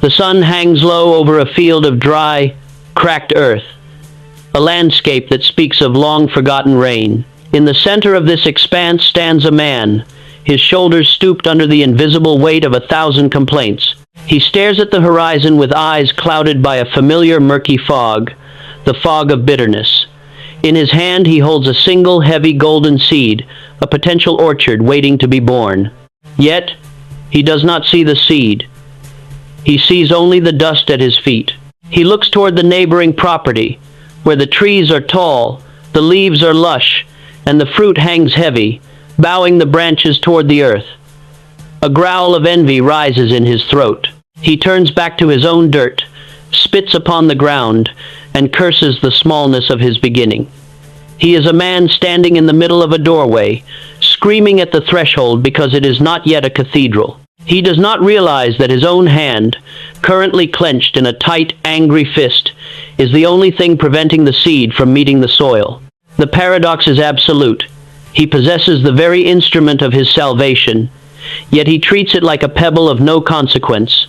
The sun hangs low over a field of dry, cracked earth, a landscape that speaks of long-forgotten rain. In the center of this expanse stands a man, his shoulders stooped under the invisible weight of 1,000 complaints. He stares at the horizon with eyes clouded by a familiar murky fog, the fog of bitterness. In his hand he holds a single heavy golden seed, a potential orchard waiting to be born. Yet, he does not see the seed. He sees only the dust at his feet. He looks toward the neighboring property, where the trees are tall, the leaves are lush, and the fruit hangs heavy, bowing the branches toward the earth. A growl of envy rises in his throat. He turns back to his own dirt, spits upon the ground, and curses the smallness of his beginning. He is a man standing in the middle of a doorway, screaming at the threshold because it is not yet a cathedral. He does not realize that his own hand, currently clenched in a tight, angry fist, is the only thing preventing the seed from meeting the soil. The paradox is absolute. He possesses the very instrument of his salvation, yet he treats it like a pebble of no consequence.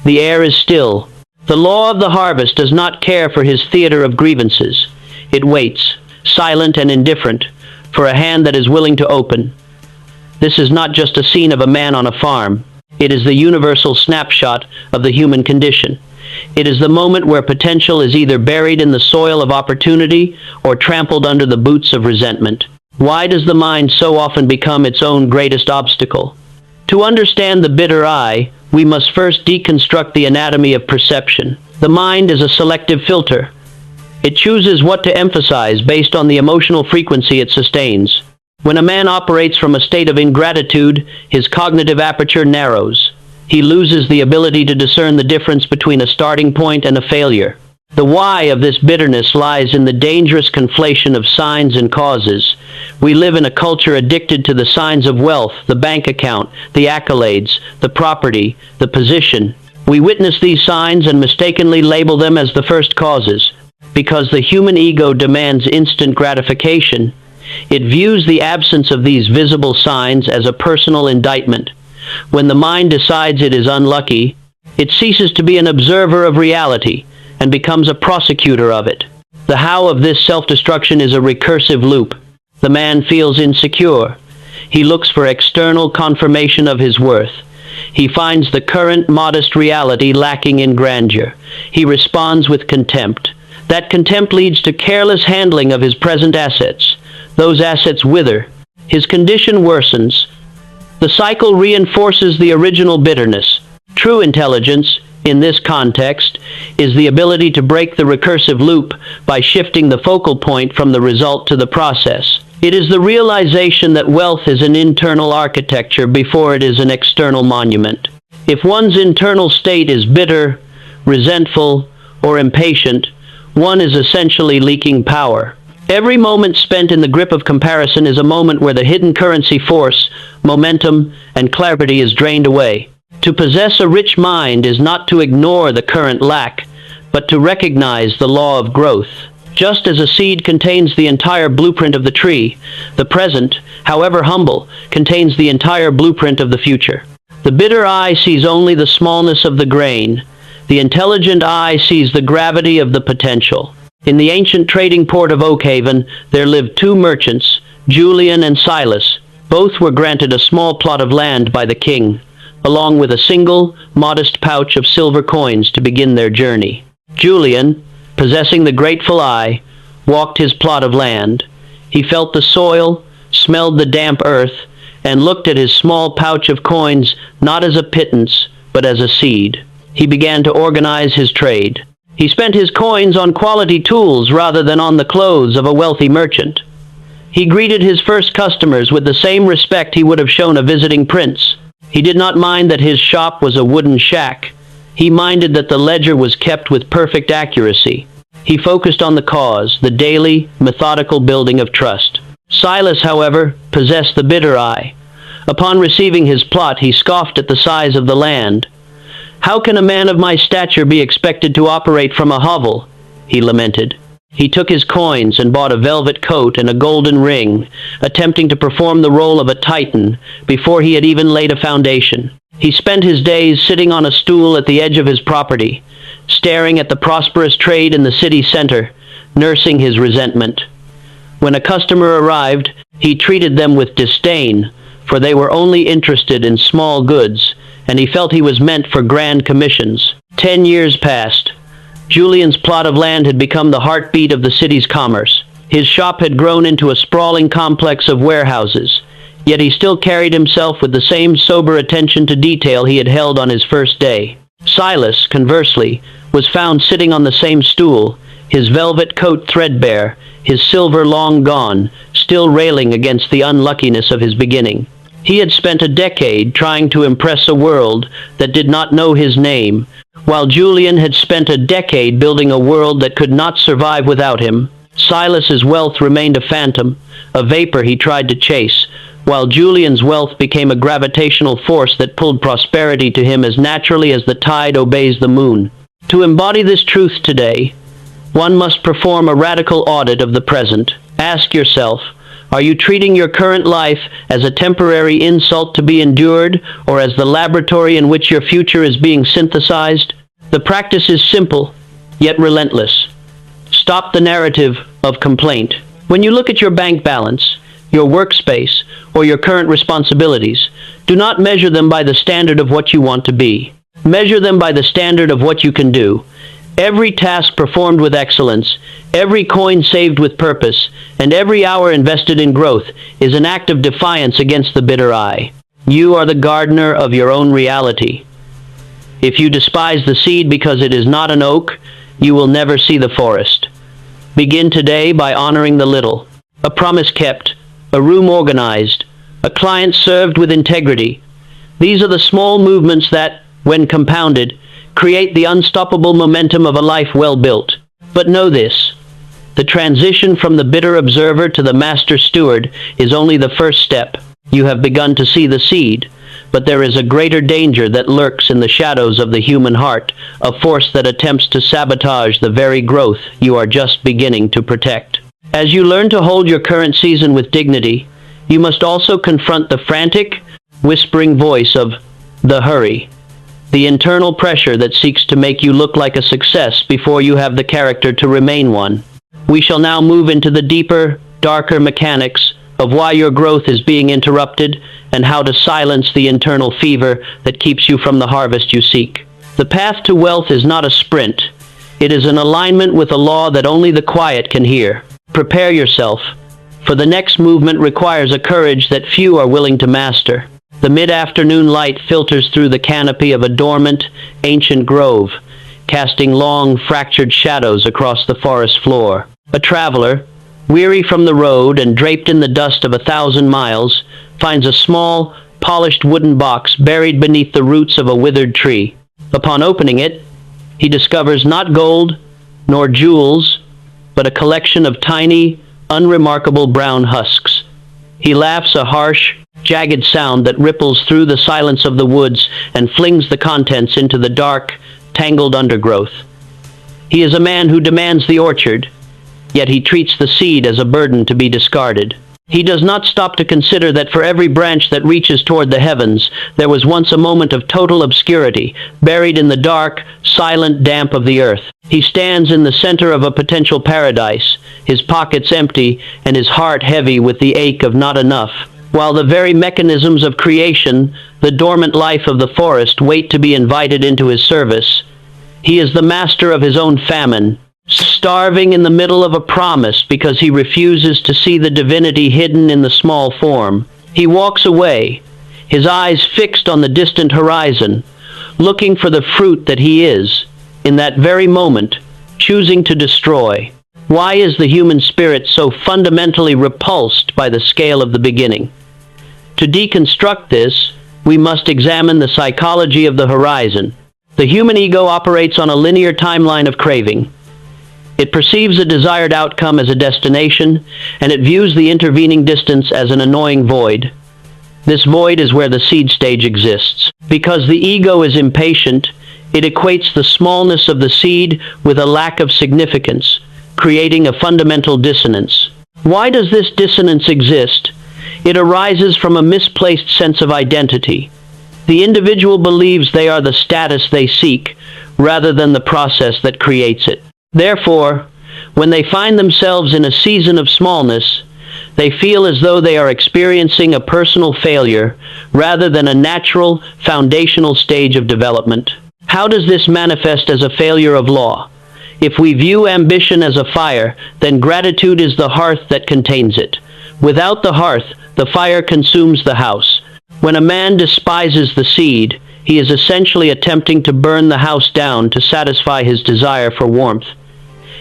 The air is still. The law of the harvest does not care for his theater of grievances. It waits, silent and indifferent, for a hand that is willing to open. This is not just a scene of a man on a farm. It is the universal snapshot of the human condition. It is the moment where potential is either buried in the soil of opportunity or trampled under the boots of resentment. Why does the mind so often become its own greatest obstacle? To understand the bitter eye, we must first deconstruct the anatomy of perception. The mind is a selective filter. It chooses what to emphasize based on the emotional frequency it sustains. When a man operates from a state of ingratitude, his cognitive aperture narrows. He loses the ability to discern the difference between a starting point and a failure. The why of this bitterness lies in the dangerous conflation of signs and causes. We live in a culture addicted to the signs of wealth, the bank account, the accolades, the property, the position. We witness these signs and mistakenly label them as the first causes. Because the human ego demands instant gratification, it views the absence of these visible signs as a personal indictment. When the mind decides it is unlucky, it ceases to be an observer of reality and becomes a prosecutor of it. The how of this self-destruction is a recursive loop. The man feels insecure. He looks for external confirmation of his worth. He finds the current modest reality lacking in grandeur. He responds with contempt. That contempt leads to careless handling of his present assets. Those assets wither. His condition worsens. The cycle reinforces the original bitterness. True intelligence, in this context, is the ability to break the recursive loop by shifting the focal point from the result to the process. It is the realization that wealth is an internal architecture before it is an external monument. If one's internal state is bitter, resentful, or impatient, one is essentially leaking power. Every moment spent in the grip of comparison is a moment where the hidden currency force, momentum, and clarity is drained away. To possess a rich mind is not to ignore the current lack, but to recognize the law of growth. Just as a seed contains the entire blueprint of the tree, the present, however humble, contains the entire blueprint of the future. The bitter eye sees only the smallness of the grain. The intelligent eye sees the gravity of the potential. In the ancient trading port of Oakhaven, there lived two merchants, Julian and Silas. Both were granted a small plot of land by the king, along with a single, modest pouch of silver coins to begin their journey. Julian, possessing the grateful eye, walked his plot of land. He felt the soil, smelled the damp earth, and looked at his small pouch of coins not as a pittance, but as a seed. He began to organize his trade. He spent his coins on quality tools rather than on the clothes of a wealthy merchant. He greeted his first customers with the same respect he would have shown a visiting prince. He did not mind that his shop was a wooden shack. He minded that the ledger was kept with perfect accuracy. He focused on the cause, the daily, methodical building of trust. Silas, however, possessed the bitter eye. Upon receiving his plot, he scoffed at the size of the land. "How can a man of my stature be expected to operate from a hovel?" he lamented. He took his coins and bought a velvet coat and a golden ring, attempting to perform the role of a titan before he had even laid a foundation. He spent his days sitting on a stool at the edge of his property, staring at the prosperous trade in the city center, nursing his resentment. When a customer arrived, he treated them with disdain, for they were only interested in small goods, and he felt he was meant for grand commissions. 10 years passed. Julian's plot of land had become the heartbeat of the city's commerce. His shop had grown into a sprawling complex of warehouses, yet he still carried himself with the same sober attention to detail he had held on his first day. Silas, conversely, was found sitting on the same stool, his velvet coat threadbare, his silver long gone, still railing against the unluckiness of his beginning. He had spent a decade trying to impress a world that did not know his name, while Julian had spent a decade building a world that could not survive without him. Silas's wealth remained a phantom, a vapor he tried to chase, while Julian's wealth became a gravitational force that pulled prosperity to him as naturally as the tide obeys the moon. To embody this truth today, one must perform a radical audit of the present. Ask yourself, are you treating your current life as a temporary insult to be endured, or as the laboratory in which your future is being synthesized? The practice is simple, yet relentless. Stop the narrative of complaint. When you look at your bank balance, your workspace, or your current responsibilities, do not measure them by the standard of what you want to be. Measure them by the standard of what you can do. Every task performed with excellence, every coin saved with purpose, and every hour invested in growth is an act of defiance against the bitter eye. You are the gardener of your own reality. If you despise the seed because it is not an oak, you will never see the forest. Begin today by honoring the little. A promise kept, a room organized, a client served with integrity. These are the small movements that, when compounded, create the unstoppable momentum of a life well built. But know this, the transition from the bitter observer to the master steward is only the first step. You have begun to see the seed, but there is a greater danger that lurks in the shadows of the human heart, a force that attempts to sabotage the very growth you are just beginning to protect. As you learn to hold your current season with dignity, you must also confront the frantic, whispering voice of the hurry, the internal pressure that seeks to make you look like a success before you have the character to remain one. We shall now move into the deeper, darker mechanics of why your growth is being interrupted and how to silence the internal fever that keeps you from the harvest you seek. The path to wealth is not a sprint. It is an alignment with a law that only the quiet can hear. Prepare yourself, for the next movement requires a courage that few are willing to master. The mid-afternoon light filters through the canopy of a dormant, ancient grove, casting long, fractured shadows across the forest floor. A traveler, weary from the road and draped in the dust of 1,000 miles, finds a small, polished wooden box buried beneath the roots of a withered tree. Upon opening it, he discovers not gold, nor jewels, but a collection of tiny, unremarkable brown husks. He laughs a harsh, jagged sound that ripples through the silence of the woods and flings the contents into the dark, tangled undergrowth. He is a man who demands the orchard, yet he treats the seed as a burden to be discarded. He does not stop to consider that for every branch that reaches toward the heavens, there was once a moment of total obscurity, buried in the dark, silent damp of the earth. He stands in the center of a potential paradise, his pockets empty and his heart heavy with the ache of not enough. While the very mechanisms of creation, the dormant life of the forest, wait to be invited into his service, he is the master of his own famine, starving in the middle of a promise because he refuses to see the divinity hidden in the small form. He walks away, his eyes fixed on the distant horizon, looking for the fruit that he is, in that very moment, choosing to destroy. Why is the human spirit so fundamentally repulsed by the scale of the beginning? To deconstruct this, we must examine the psychology of the horizon. The human ego operates on a linear timeline of craving. It perceives a desired outcome as a destination, and it views the intervening distance as an annoying void. This void is where the seed stage exists. Because the ego is impatient, it equates the smallness of the seed with a lack of significance, creating a fundamental dissonance. Why does this dissonance exist? It arises from a misplaced sense of identity. The individual believes they are the status they seek, rather than the process that creates it. Therefore, when they find themselves in a season of smallness, they feel as though they are experiencing a personal failure rather than a natural, foundational stage of development. How does this manifest as a failure of law? If we view ambition as a fire, then gratitude is the hearth that contains it. Without the hearth, the fire consumes the house. When a man despises the seed, he is essentially attempting to burn the house down to satisfy his desire for warmth.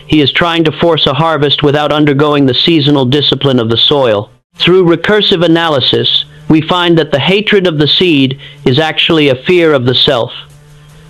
He is trying to force a harvest without undergoing the seasonal discipline of the soil. Through recursive analysis, we find that the hatred of the seed is actually a fear of the self.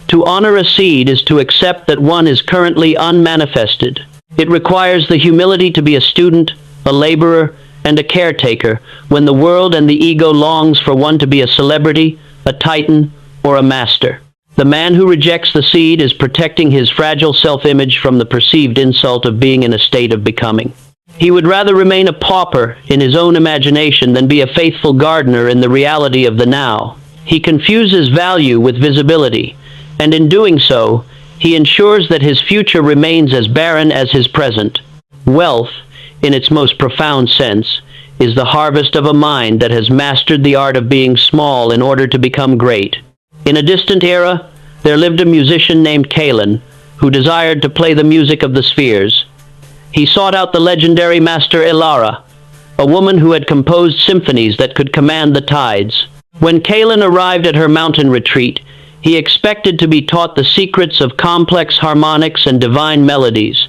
To honor a seed is to accept that one is currently unmanifested. It requires the humility to be a student, a laborer, and a caretaker when the world and the ego longs for one to be a celebrity, a titan, or a master. The man who rejects the seed is protecting his fragile self-image from the perceived insult of being in a state of becoming. He would rather remain a pauper in his own imagination than be a faithful gardener in the reality of the now. He confuses value with visibility, and in doing so, he ensures that his future remains as barren as his present. Wealth, in its most profound sense, is the harvest of a mind that has mastered the art of being small in order to become great. In a distant era, there lived a musician named Kalen, who desired to play the music of the spheres. He sought out the legendary master Elara, a woman who had composed symphonies that could command the tides. When Kalen arrived at her mountain retreat, he expected to be taught the secrets of complex harmonics and divine melodies.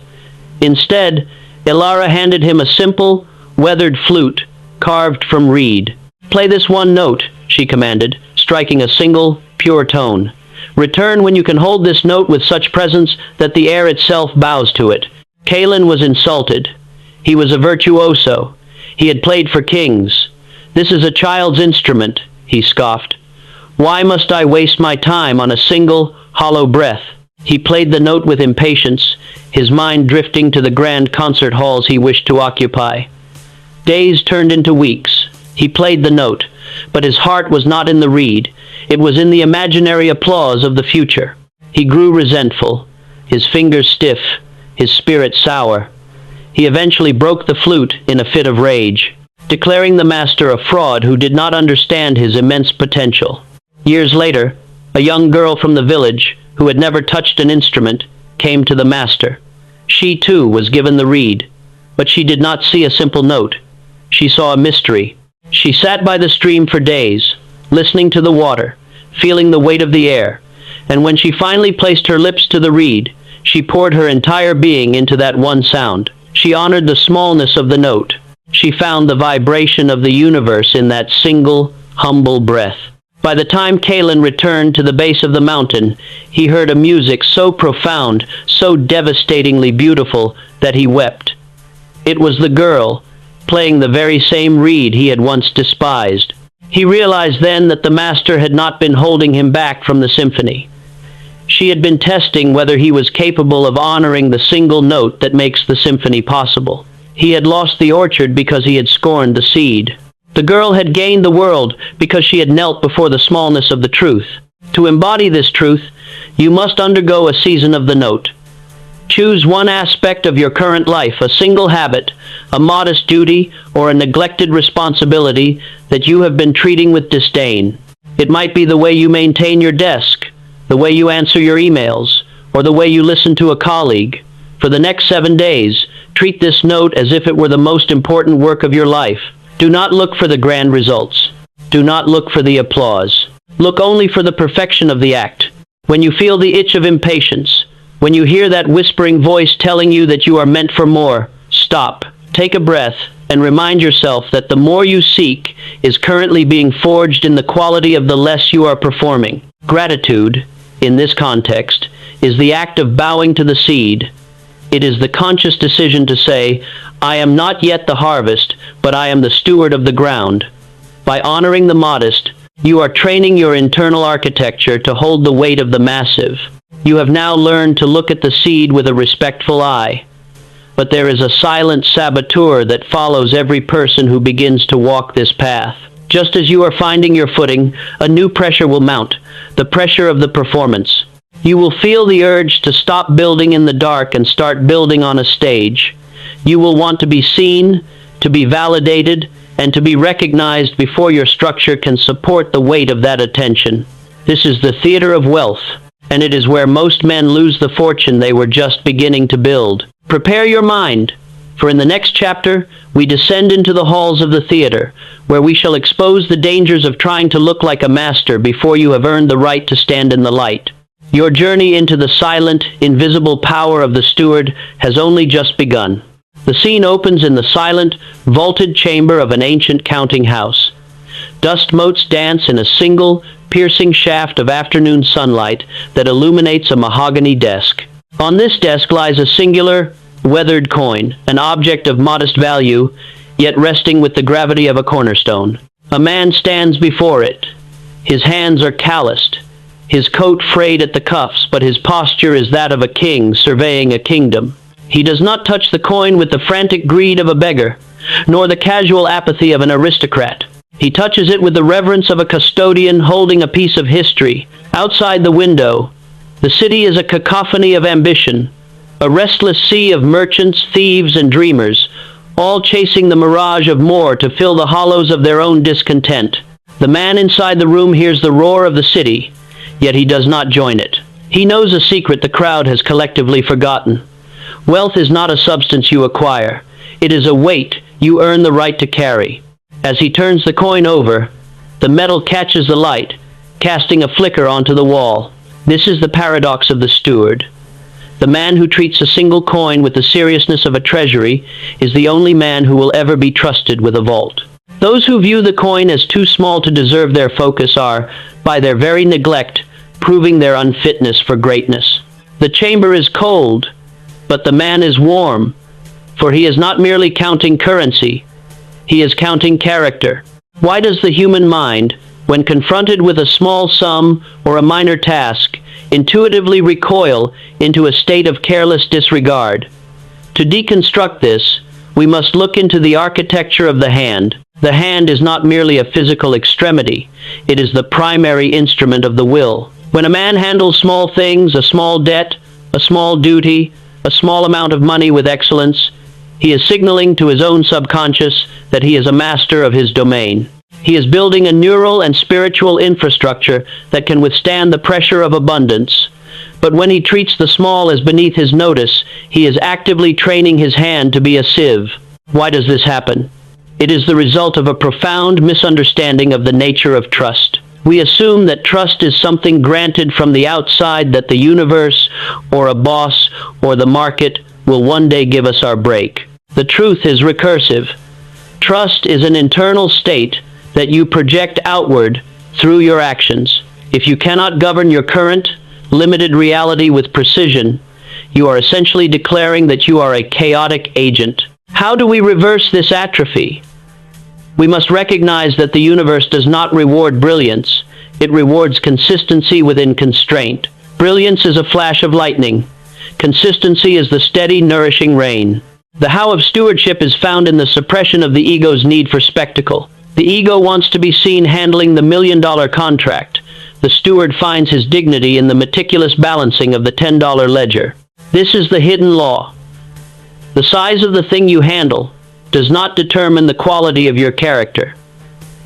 Instead, Elara handed him a simple, weathered flute carved from reed. "Play this one note," she commanded, striking a single, pure tone. "Return when you can hold this note with such presence that the air itself bows to it." Kalen was insulted. He was a virtuoso. He had played for kings. "This is a child's instrument," he scoffed. "Why must I waste my time on a single, hollow breath?" He played the note with impatience, his mind drifting to the grand concert halls he wished to occupy. Days turned into weeks. He played the note, but his heart was not in the reed. It was in the imaginary applause of the future. He grew resentful, his fingers stiff, his spirit sour. He eventually broke the flute in a fit of rage, declaring the master a fraud who did not understand his immense potential. Years later, a young girl from the village, who had never touched an instrument, came to the master. She too was given the reed, but she did not see a simple note. She saw a mystery. She sat by the stream for days, listening to the water, feeling the weight of the air, and when she finally placed her lips to the reed, she poured her entire being into that one sound. She honored the smallness of the note. She found the vibration of the universe in that single, humble breath. By the time Kalen returned to the base of the mountain, he heard a music so profound, so devastatingly beautiful, that he wept. It was the girl, playing the very same reed he had once despised. He realized then that the master had not been holding him back from the symphony. She had been testing whether he was capable of honoring the single note that makes the symphony possible. He had lost the orchard because he had scorned the seed. The girl had gained the world because she had knelt before the smallness of the truth. To embody this truth, you must undergo a season of the note. Choose one aspect of your current life, a single habit, a modest duty, or a neglected responsibility that you have been treating with disdain. It might be the way you maintain your desk, the way you answer your emails, or the way you listen to a colleague. For the next 7 days, treat this note as if it were the most important work of your life. Do not look for the grand results. Do not look for the applause. Look only for the perfection of the act. When you feel the itch of impatience, when you hear that whispering voice telling you that you are meant for more, stop, take a breath, and remind yourself that the more you seek is currently being forged in the quality of the less you are performing. Gratitude, in this context, is the act of bowing to the seed. It is the conscious decision to say, "I am not yet the harvest, but I am the steward of the ground." By honoring the modest, you are training your internal architecture to hold the weight of the massive. You have now learned to look at the seed with a respectful eye. But there is a silent saboteur that follows every person who begins to walk this path. Just as you are finding your footing, a new pressure will mount, the pressure of the performance. You will feel the urge to stop building in the dark and start building on a stage. You will want to be seen, to be validated, and to be recognized before your structure can support the weight of that attention. This is the theater of wealth, and it is where most men lose the fortune they were just beginning to build. Prepare your mind, for in the next chapter, we descend into the halls of the theater, where we shall expose the dangers of trying to look like a master before you have earned the right to stand in the light. Your journey into the silent, invisible power of the steward has only just begun. The scene opens in the silent, vaulted chamber of an ancient counting house. Dust motes dance in a single, piercing shaft of afternoon sunlight that illuminates a mahogany desk. On this desk lies a singular, weathered coin, an object of modest value, yet resting with the gravity of a cornerstone. A man stands before it. His hands are calloused, his coat frayed at the cuffs, but his posture is that of a king surveying a kingdom. He does not touch the coin with the frantic greed of a beggar, nor the casual apathy of an aristocrat. He touches it with the reverence of a custodian holding a piece of history. Outside the window, the city is a cacophony of ambition, a restless sea of merchants, thieves, and dreamers, all chasing the mirage of more to fill the hollows of their own discontent. The man inside the room hears the roar of the city, yet he does not join it. He knows a secret the crowd has collectively forgotten. Wealth is not a substance you acquire. It is a weight you earn the right to carry. As he turns the coin over, the metal catches the light, casting a flicker onto the wall. This is the paradox of the steward. The man who treats a single coin with the seriousness of a treasury is the only man who will ever be trusted with a vault. Those who view the coin as too small to deserve their focus are, by their very neglect, proving their unfitness for greatness. The chamber is cold, but the man is warm, for he is not merely counting currency, he is counting character. Why does the human mind, when confronted with a small sum or a minor task, intuitively recoil into a state of careless disregard? To deconstruct this, we must look into the architecture of the hand. The hand is not merely a physical extremity, it is the primary instrument of the will. When a man handles small things, a small debt, a small duty, a small amount of money with excellence, he is signaling to his own subconscious that he is a master of his domain. He is building a neural and spiritual infrastructure that can withstand the pressure of abundance. But when he treats the small as beneath his notice, he is actively training his hand to be a sieve. Why does this happen? It is the result of a profound misunderstanding of the nature of trust. We assume that trust is something granted from the outside, that the universe, or a boss, or the market will one day give us our break. The truth is recursive. Trust is an internal state that you project outward through your actions. If you cannot govern your current, limited reality with precision, you are essentially declaring that you are a chaotic agent. How do we reverse this atrophy? We must recognize that the universe does not reward brilliance. It rewards consistency within constraint. Brilliance is a flash of lightning. Consistency is the steady, nourishing rain. The how of stewardship is found in the suppression of the ego's need for spectacle. The ego wants to be seen handling the $1 million contract. The steward finds his dignity in the meticulous balancing of the $10 ledger. This is the hidden law. The size of the thing you handle does not determine the quality of your character,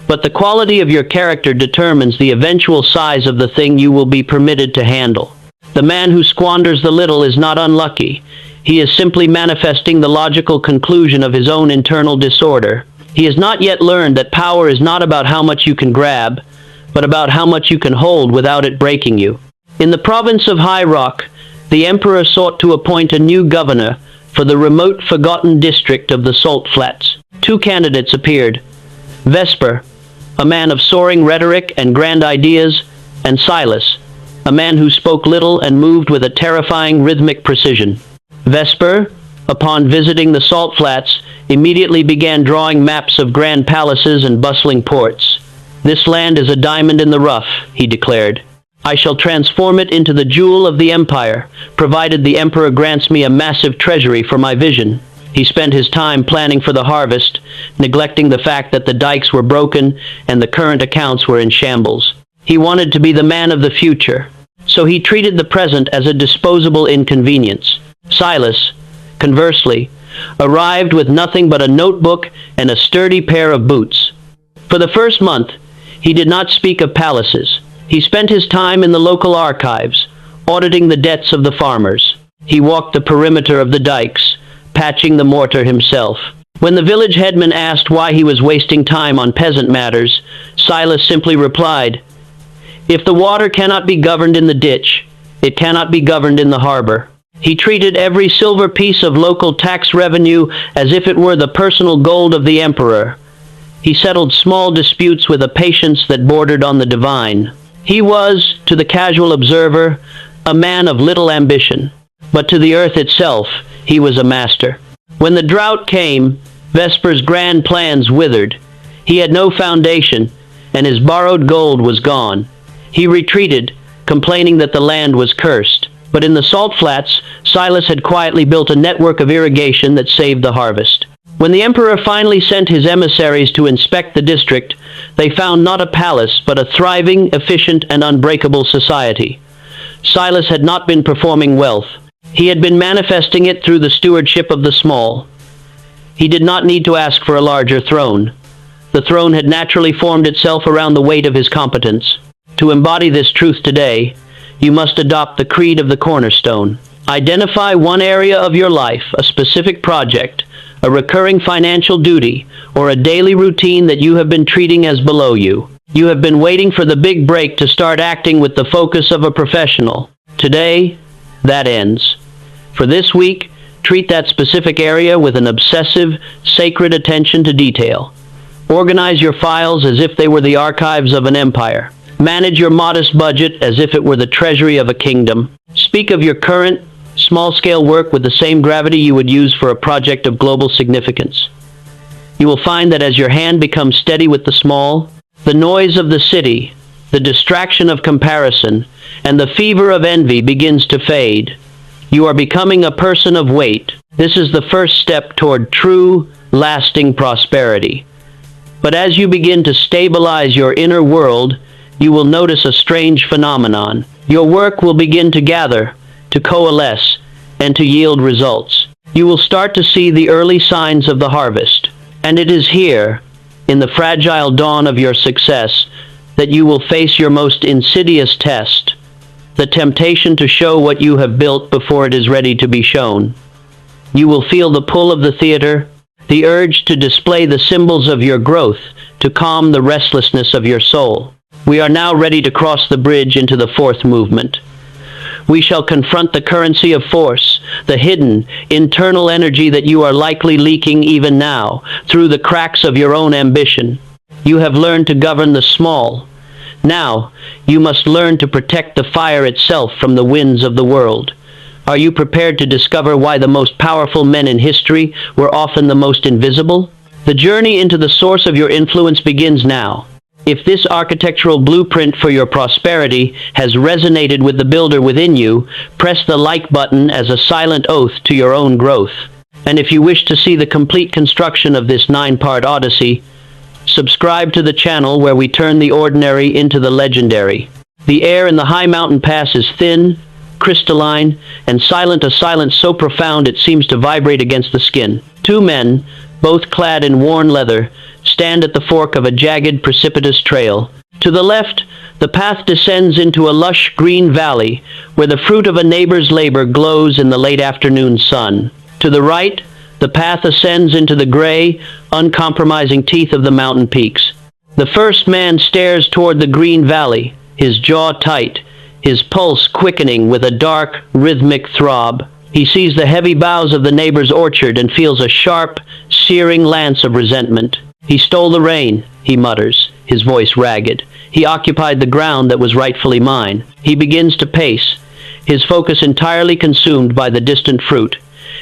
but the quality of your character determines the eventual size of the thing you will be permitted to handle. The man who squanders the little is not unlucky. He is simply manifesting the logical conclusion of his own internal disorder. He has not yet learned that power is not about how much you can grab, but about how much you can hold without it breaking you. In the province of High Rock, the emperor sought to appoint a new governor for the remote, forgotten district of the Salt Flats. Two candidates appeared: Vesper, a man of soaring rhetoric and grand ideas, and Silas, a man who spoke little and moved with a terrifying rhythmic precision. Vesper, upon visiting the Salt Flats, immediately began drawing maps of grand palaces and bustling ports. "This land is a diamond in the rough," he declared. "I shall transform it into the jewel of the empire, provided the emperor grants me a massive treasury for my vision." He spent his time planning for the harvest, neglecting the fact that the dikes were broken and the current accounts were in shambles. He wanted to be the man of the future, so he treated the present as a disposable inconvenience. Silas, conversely, arrived with nothing but a notebook and a sturdy pair of boots. For the first month, he did not speak of palaces. He spent his time in the local archives, auditing the debts of the farmers. He walked the perimeter of the dikes, patching the mortar himself. When the village headman asked why he was wasting time on peasant matters, Silas simply replied, "If the water cannot be governed in the ditch, it cannot be governed in the harbor." He treated every silver piece of local tax revenue as if it were the personal gold of the emperor. He settled small disputes with a patience that bordered on the divine. He was, to the casual observer, a man of little ambition, but to the earth itself, he was a master. When the drought came, Vesper's grand plans withered. He had no foundation, and his borrowed gold was gone. He retreated, complaining that the land was cursed. But in the salt flats, Silas had quietly built a network of irrigation that saved the harvest. When the emperor finally sent his emissaries to inspect the district, they found not a palace, but a thriving, efficient, and unbreakable society. Silas had not been performing wealth. He had been manifesting it through the stewardship of the small. He did not need to ask for a larger throne. The throne had naturally formed itself around the weight of his competence. To embody this truth today, you must adopt the creed of the cornerstone. Identify one area of your life, a specific project, a recurring financial duty, or a daily routine that you have been treating as below you. You have been waiting for the big break to start acting with the focus of a professional. Today, that ends. For this week, treat that specific area with an obsessive, sacred attention to detail. Organize your files as if they were the archives of an empire. Manage your modest budget as if it were the treasury of a kingdom. Speak of your current, small-scale work with the same gravity you would use for a project of global significance. You will find that as your hand becomes steady with the small, the noise of the city, the distraction of comparison, and the fever of envy begins to fade. You are becoming a person of weight. This is the first step toward true, lasting prosperity. But as you begin to stabilize your inner world, you will notice a strange phenomenon. Your work will begin to gather, to coalesce, and to yield results. You will start to see the early signs of the harvest. And it is here, in the fragile dawn of your success, that you will face your most insidious test, the temptation to show what you have built before it is ready to be shown. You will feel the pull of the theater, the urge to display the symbols of your growth, to calm the restlessness of your soul. We are now ready to cross the bridge into the fourth movement. We shall confront the currency of force, the hidden, internal energy that you are likely leaking even now, through the cracks of your own ambition. You have learned to govern the small. Now, you must learn to protect the fire itself from the winds of the world. Are you prepared to discover why the most powerful men in history were often the most invisible? The journey into the source of your influence begins now. If this architectural blueprint for your prosperity has resonated with the builder within you, press the like button as a silent oath to your own growth. And if you wish to see the complete construction of this 9-part odyssey, subscribe to the channel where we turn the ordinary into the legendary. The air in the high mountain pass is thin, crystalline, and silent, a silence so profound it seems to vibrate against the skin. Two men, both clad in worn leather, stand at the fork of a jagged, precipitous trail. To the left, the path descends into a lush green valley where the fruit of a neighbor's labor glows in the late afternoon sun. To the right, the path ascends into the gray, uncompromising teeth of the mountain peaks. The first man stares toward the green valley, his jaw tight, his pulse quickening with a dark, rhythmic throb. He sees the heavy boughs of the neighbor's orchard and feels a sharp, searing lance of resentment. He stole the rain, he mutters, his voice ragged. He occupied the ground that was rightfully mine. He begins to pace, his focus entirely consumed by the distant fruit,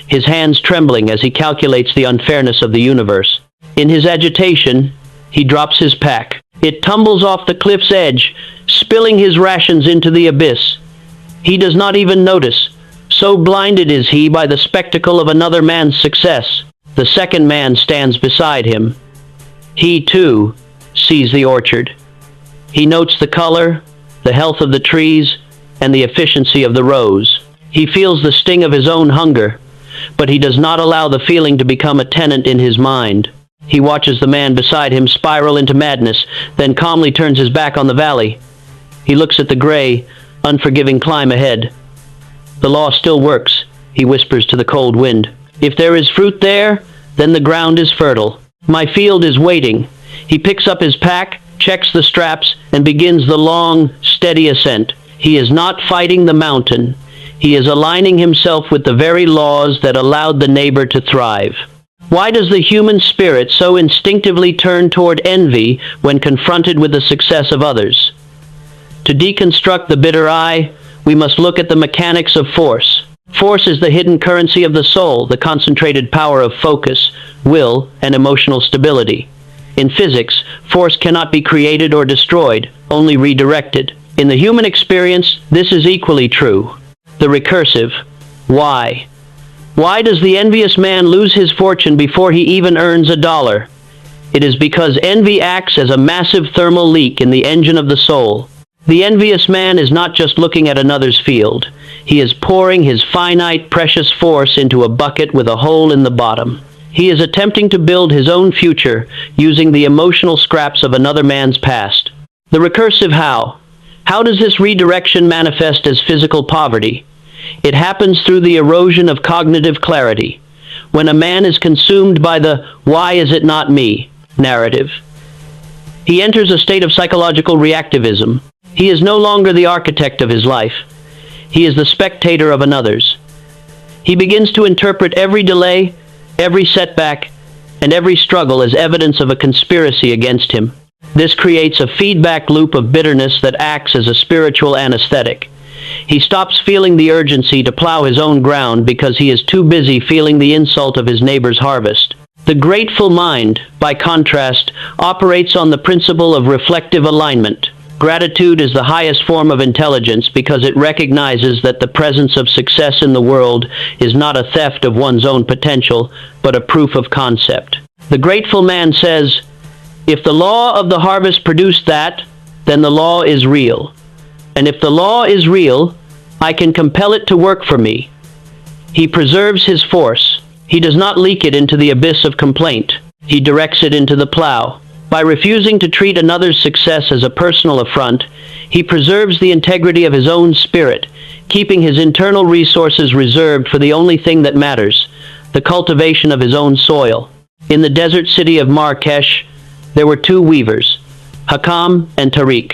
his hands trembling as he calculates the unfairness of the universe. In his agitation, he drops his pack. It tumbles off the cliff's edge, spilling his rations into the abyss. He does not even notice, so So blinded is he by the spectacle of another man's success. The second man stands beside him. He, too, sees the orchard. He notes the color, the health of the trees, and the efficiency of the rows. He feels the sting of his own hunger, but he does not allow the feeling to become a tenant in his mind. He watches the man beside him spiral into madness, then calmly turns his back on the valley. He looks at the gray, unforgiving climb ahead. The law still works, he whispers to the cold wind. If there is fruit there, then the ground is fertile. My field is waiting. He picks up his pack, checks the straps, and begins the long, steady ascent. He is not fighting the mountain. He is aligning himself with the very laws that allowed the neighbor to thrive. Why does the human spirit so instinctively turn toward envy when confronted with the success of others? To deconstruct the bitter eye, we must look at the mechanics of force. Force is the hidden currency of the soul, the concentrated power of focus, will, and emotional stability. In physics, force cannot be created or destroyed, only redirected. In the human experience, this is equally true. The recursive why. Why does the envious man lose his fortune before he even earns $1? It is because envy acts as a massive thermal leak in the engine of the soul. The envious man is not just looking at another's field. He is pouring his finite, precious force into a bucket with a hole in the bottom. He is attempting to build his own future using the emotional scraps of another man's past. The recursive how. How does this redirection manifest as physical poverty? It happens through the erosion of cognitive clarity. When a man is consumed by the "why is it not me" narrative, he enters a state of psychological reactivism. He is no longer the architect of his life. He is the spectator of another's. He begins to interpret every delay, every setback, and every struggle as evidence of a conspiracy against him. This creates a feedback loop of bitterness that acts as a spiritual anesthetic. He stops feeling the urgency to plow his own ground because he is too busy feeling the insult of his neighbor's harvest. The grateful mind, by contrast, operates on the principle of reflective alignment. Gratitude is the highest form of intelligence because it recognizes that the presence of success in the world is not a theft of one's own potential, but a proof of concept. The grateful man says, "If the law of the harvest produced that, then the law is real. And if the law is real, I can compel it to work for me." He preserves his force. He does not leak it into the abyss of complaint. He directs it into the plow. By refusing to treat another's success as a personal affront, he preserves the integrity of his own spirit, keeping his internal resources reserved for the only thing that matters, the cultivation of his own soil. In the desert city of Marrakesh, there were two weavers, Hakam and Tariq,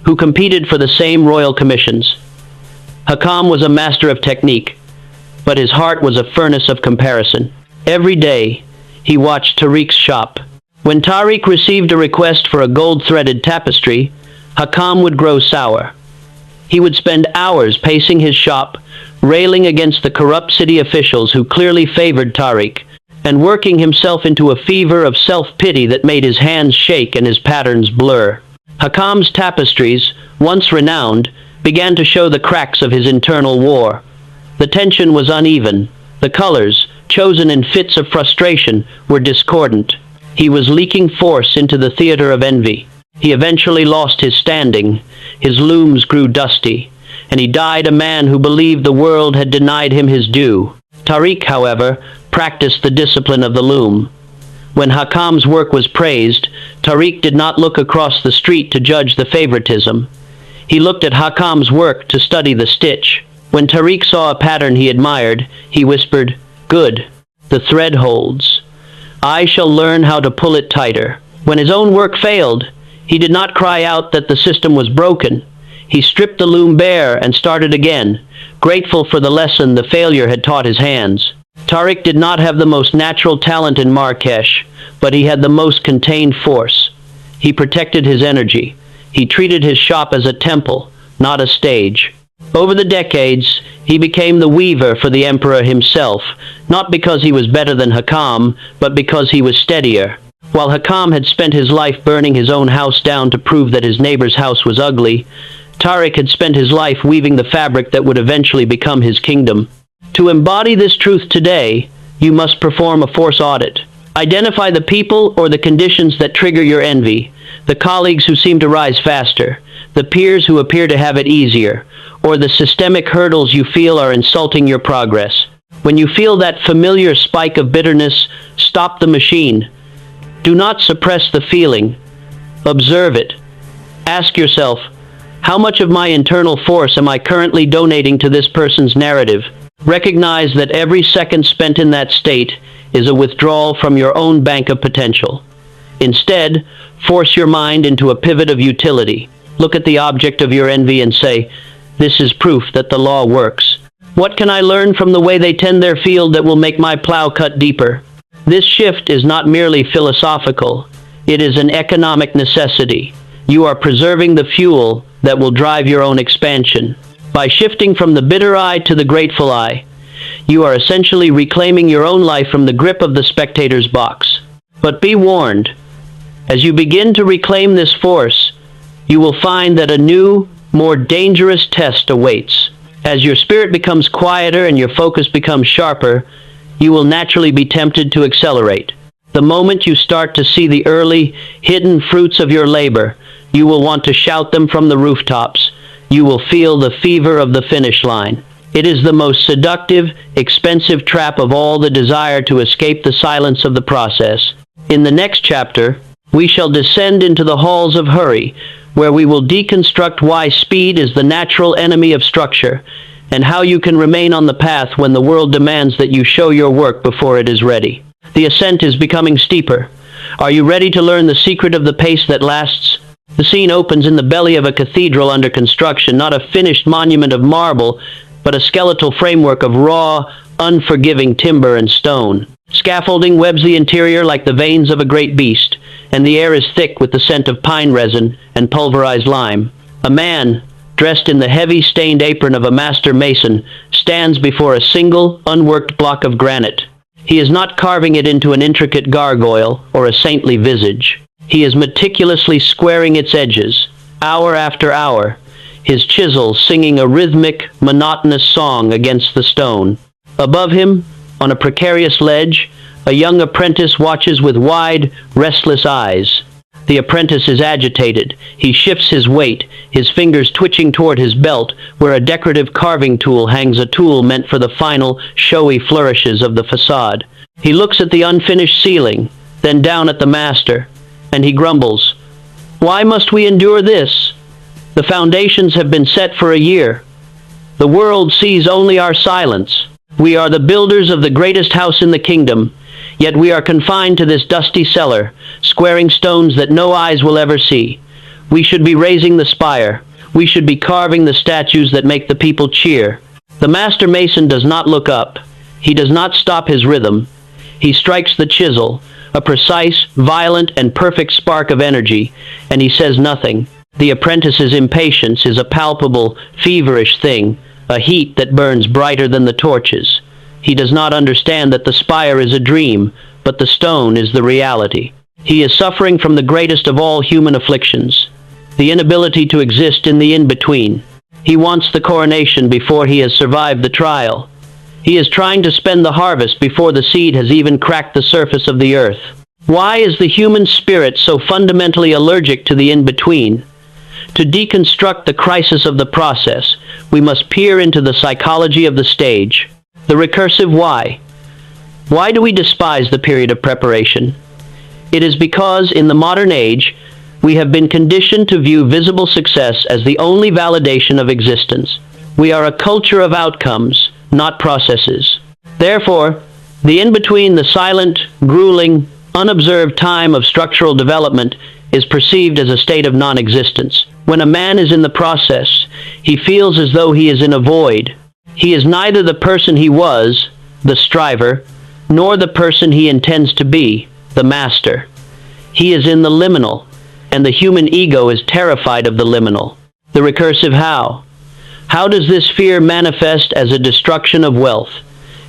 who competed for the same royal commissions. Hakam was a master of technique, but his heart was a furnace of comparison. Every day, he watched Tariq's shop. When Tariq received a request for a gold-threaded tapestry, Hakam would grow sour. He would spend hours pacing his shop, railing against the corrupt city officials who clearly favored Tariq, and working himself into a fever of self-pity that made his hands shake and his patterns blur. Hakam's tapestries, once renowned, began to show the cracks of his internal war. The tension was uneven. The colors, chosen in fits of frustration, were discordant. He was leaking force into the theater of envy. He eventually lost his standing. His looms grew dusty, and he died a man who believed the world had denied him his due. Tariq, however, practiced the discipline of the loom. When Hakam's work was praised, Tariq did not look across the street to judge the favoritism. He looked at Hakam's work to study the stitch. When Tariq saw a pattern he admired, he whispered, "Good. The thread holds. I shall learn how to pull it tighter." When his own work failed, he did not cry out that the system was broken. He stripped the loom bare and started again, grateful for the lesson the failure had taught his hands. Tariq did not have the most natural talent in Marrakesh, but he had the most contained force. He protected his energy. He treated his shop as a temple, not a stage. Over the decades, he became the weaver for the emperor himself, not because he was better than Hakam, but because he was steadier. While Hakam had spent his life burning his own house down to prove that his neighbor's house was ugly, Tariq had spent his life weaving the fabric that would eventually become his kingdom. To embody this truth today, you must perform a force audit. Identify the people or the conditions that trigger your envy, the colleagues who seem to rise faster, the peers who appear to have it easier, or the systemic hurdles you feel are insulting your progress. When you feel that familiar spike of bitterness, stop the machine. Do not suppress the feeling. Observe it. Ask yourself, how much of my internal force am I currently donating to this person's narrative? Recognize that every second spent in that state is a withdrawal from your own bank of potential. Instead, force your mind into a pivot of utility. Look at the object of your envy and say, "This is proof that the law works. What can I learn from the way they tend their field that will make my plow cut deeper?" This shift is not merely philosophical. It is an economic necessity. You are preserving the fuel that will drive your own expansion. By shifting from the bitter eye to the grateful eye, you are essentially reclaiming your own life from the grip of the spectator's box. But be warned, as you begin to reclaim this force, you will find that a new, more dangerous test awaits. As your spirit becomes quieter and your focus becomes sharper, you will naturally be tempted to accelerate. The moment you start to see the early, hidden fruits of your labor, you will want to shout them from the rooftops. You will feel the fever of the finish line. It is the most seductive, expensive trap of all, the desire to escape the silence of the process. In the next chapter, we shall descend into the halls of hurry, where we will deconstruct why speed is the natural enemy of structure, and how you can remain on the path when the world demands that you show your work before it is ready. The ascent is becoming steeper. Are you ready to learn the secret of the pace that lasts? The scene opens in the belly of a cathedral under construction, not a finished monument of marble, but a skeletal framework of raw, unforgiving timber and stone. Scaffolding webs the interior like the veins of a great beast, and the air is thick with the scent of pine resin and pulverized lime. A man, dressed in the heavy stained apron of a master mason, stands before a single, unworked block of granite. He is not carving it into an intricate gargoyle or a saintly visage. He is meticulously squaring its edges, hour after hour, his chisel singing a rhythmic, monotonous song against the stone. Above him, on a precarious ledge, a young apprentice watches with wide, restless eyes. The apprentice is agitated. He shifts his weight, his fingers twitching toward his belt, where a decorative carving tool hangs, a tool meant for the final, showy flourishes of the facade. He looks at the unfinished ceiling, then down at the master, and he grumbles, "Why must we endure this? The foundations have been set for a year. The world sees only our silence. We are the builders of the greatest house in the kingdom, yet we are confined to this dusty cellar, squaring stones that no eyes will ever see. We should be raising the spire. We should be carving the statues that make the people cheer." The master mason does not look up. He does not stop his rhythm. He strikes the chisel, a precise, violent, and perfect spark of energy, and he says nothing. The apprentice's impatience is a palpable, feverish thing, a heat that burns brighter than the torches. He does not understand that the spire is a dream, but the stone is the reality. He is suffering from the greatest of all human afflictions, the inability to exist in the in-between. He wants the coronation before he has survived the trial. He is trying to spend the harvest before the seed has even cracked the surface of the earth. Why is the human spirit so fundamentally allergic to the in-between? To deconstruct the crisis of the process, we must peer into the psychology of the stage. The recursive why. Why do we despise the period of preparation? It is because, in the modern age, we have been conditioned to view visible success as the only validation of existence. We are a culture of outcomes, not processes. Therefore, the in-between, the silent, grueling, unobserved time of structural development is perceived as a state of non-existence. When a man is in the process, he feels as though he is in a void. He is neither the person he was, the striver, nor the person he intends to be, the master. He is in the liminal, and the human ego is terrified of the liminal. The recursive how. How does this fear manifest as a destruction of wealth?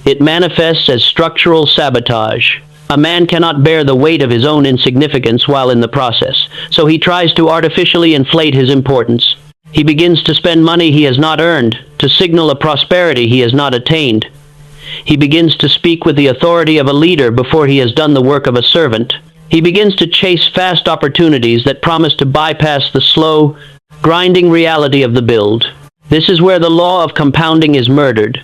It manifests as structural sabotage. A man cannot bear the weight of his own insignificance while in the process, so he tries to artificially inflate his importance. He begins to spend money he has not earned, to signal a prosperity he has not attained. He begins to speak with the authority of a leader before he has done the work of a servant. He begins to chase fast opportunities that promise to bypass the slow, grinding reality of the build. This is where the law of compounding is murdered.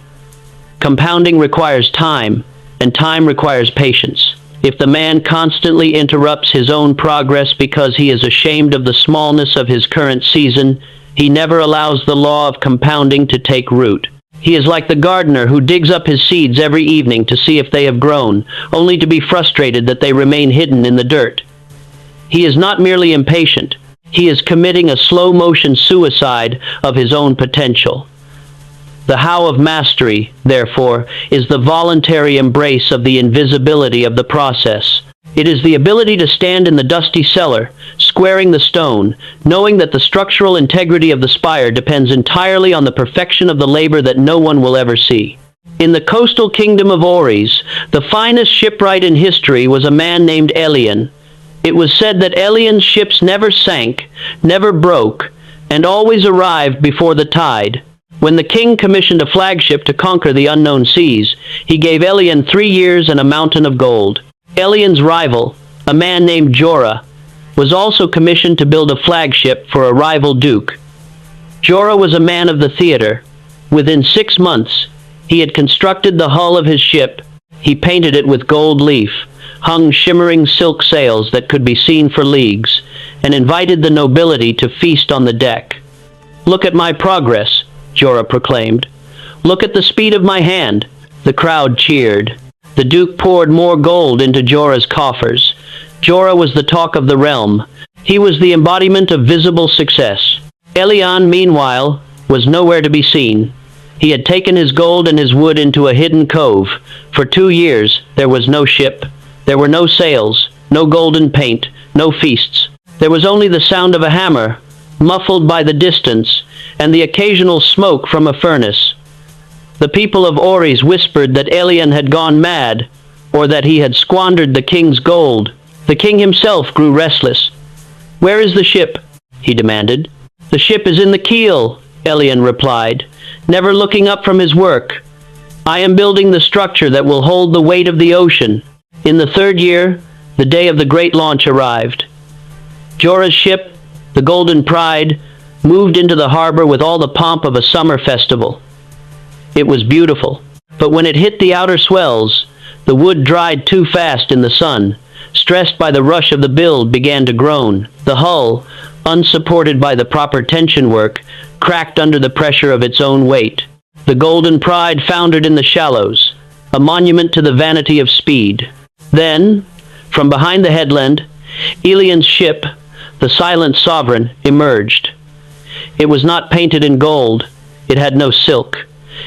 Compounding requires time, and time requires patience. If the man constantly interrupts his own progress because he is ashamed of the smallness of his current season, he never allows the law of compounding to take root. He is like the gardener who digs up his seeds every evening to see if they have grown, only to be frustrated that they remain hidden in the dirt. He is not merely impatient. He is committing a slow-motion suicide of his own potential. The how of mastery, therefore, is the voluntary embrace of the invisibility of the process. It is the ability to stand in the dusty cellar, squaring the stone, knowing that the structural integrity of the spire depends entirely on the perfection of the labor that no one will ever see. In the coastal kingdom of Oris, the finest shipwright in history was a man named Elian. It was said that Elian's ships never sank, never broke, and always arrived before the tide. When the king commissioned a flagship to conquer the unknown seas, he gave Elian 3 years and a mountain of gold. Elian's rival, a man named Jorah, was also commissioned to build a flagship for a rival duke. Jorah was a man of the theater. Within 6 months, he had constructed the hull of his ship. He painted it with gold leaf, hung shimmering silk sails that could be seen for leagues, and invited the nobility to feast on the deck. "Look at my progress," Jorah proclaimed. "Look at the speed of my hand." The crowd cheered. The duke poured more gold into Jorah's coffers. Jorah was the talk of the realm. He was the embodiment of visible success. Elian, meanwhile, was nowhere to be seen. He had taken his gold and his wood into a hidden cove. For 2 years, there was no ship. There were no sails, no golden paint, no feasts. There was only the sound of a hammer, muffled by the distance, and the occasional smoke from a furnace. The people of Oris whispered that Elian had gone mad, or that he had squandered the king's gold. The king himself grew restless. "Where is the ship?" he demanded. "The ship is in the keel," Elian replied, never looking up from his work. "I am building the structure that will hold the weight of the ocean." In the 3rd year, the day of the great launch arrived. Jorah's ship, the Golden Pride, moved into the harbor with all the pomp of a summer festival. It was beautiful, but when it hit the outer swells, the wood dried too fast in the sun. Stressed by the rush of the build, began to groan. The hull, unsupported by the proper tension work, cracked under the pressure of its own weight. The Golden Pride foundered in the shallows, a monument to the vanity of speed. Then, from behind the headland, Elian's ship, the Silent Sovereign, emerged. It was not painted in gold. It had no silk.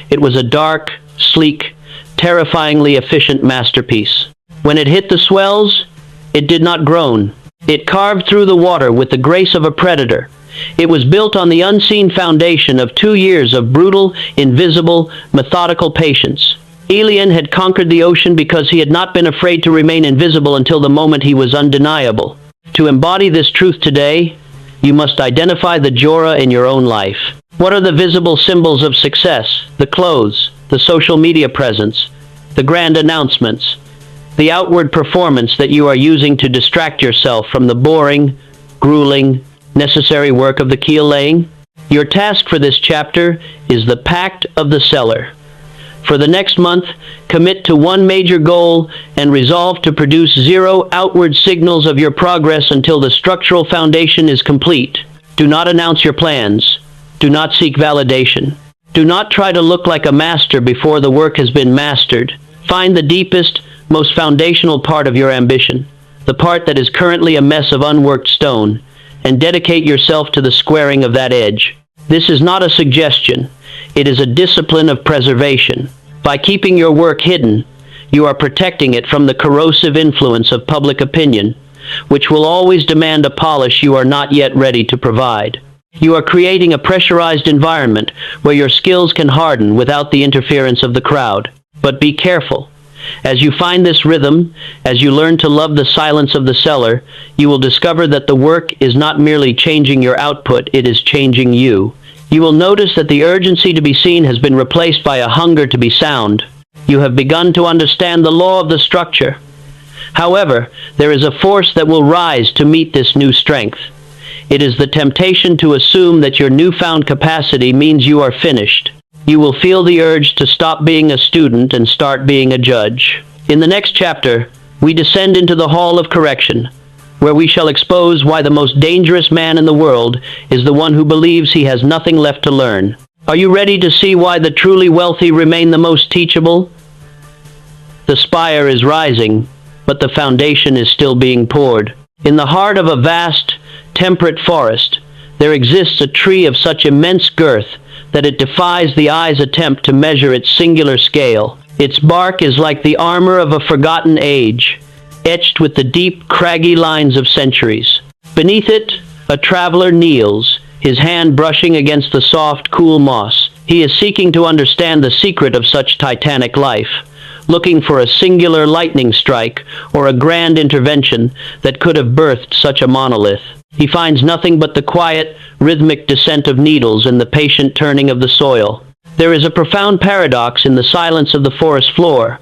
It was a dark, sleek, terrifyingly efficient masterpiece. When it hit the swells, it did not groan. It carved through the water with the grace of a predator. It was built on the unseen foundation of 2 years of brutal, invisible, methodical patience. Elian had conquered the ocean because he had not been afraid to remain invisible until the moment he was undeniable. To embody this truth today, you must identify the Jorah in your own life. What are the visible symbols of success? The clothes, the social media presence, the grand announcements, the outward performance that you are using to distract yourself from the boring, grueling, necessary work of the keel laying? Your task for this chapter is the Pact of the Cellar. For the next month, commit to one major goal and resolve to produce 0 outward signals of your progress until the structural foundation is complete. Do not announce your plans. Do not seek validation. Do not try to look like a master before the work has been mastered. Find the deepest, most foundational part of your ambition, the part that is currently a mess of unworked stone, and dedicate yourself to the squaring of that edge. This is not a suggestion. It is a discipline of preservation. By keeping your work hidden, you are protecting it from the corrosive influence of public opinion, which will always demand a polish you are not yet ready to provide. You are creating a pressurized environment where your skills can harden without the interference of the crowd. But be careful. As you find this rhythm, as you learn to love the silence of the cellar, you will discover that the work is not merely changing your output, it is changing you. You will notice that the urgency to be seen has been replaced by a hunger to be sound. You have begun to understand the law of the structure. However, there is a force that will rise to meet this new strength. It is the temptation to assume that your newfound capacity means you are finished. You will feel the urge to stop being a student and start being a judge. In the next chapter, we descend into the hall of correction, where we shall expose why the most dangerous man in the world is the one who believes he has nothing left to learn. Are you ready to see why the truly wealthy remain the most teachable? The spire is rising, but the foundation is still being poured. In the heart of a vast, temperate forest, there exists a tree of such immense girth that it defies the eye's attempt to measure its singular scale. Its bark is like the armor of a forgotten age, etched with the deep, craggy lines of centuries. Beneath it, a traveler kneels, his hand brushing against the soft, cool moss. He is seeking to understand the secret of such titanic life, looking for a singular lightning strike or a grand intervention that could have birthed such a monolith. He finds nothing but the quiet, rhythmic descent of needles and the patient turning of the soil. There is a profound paradox in the silence of the forest floor.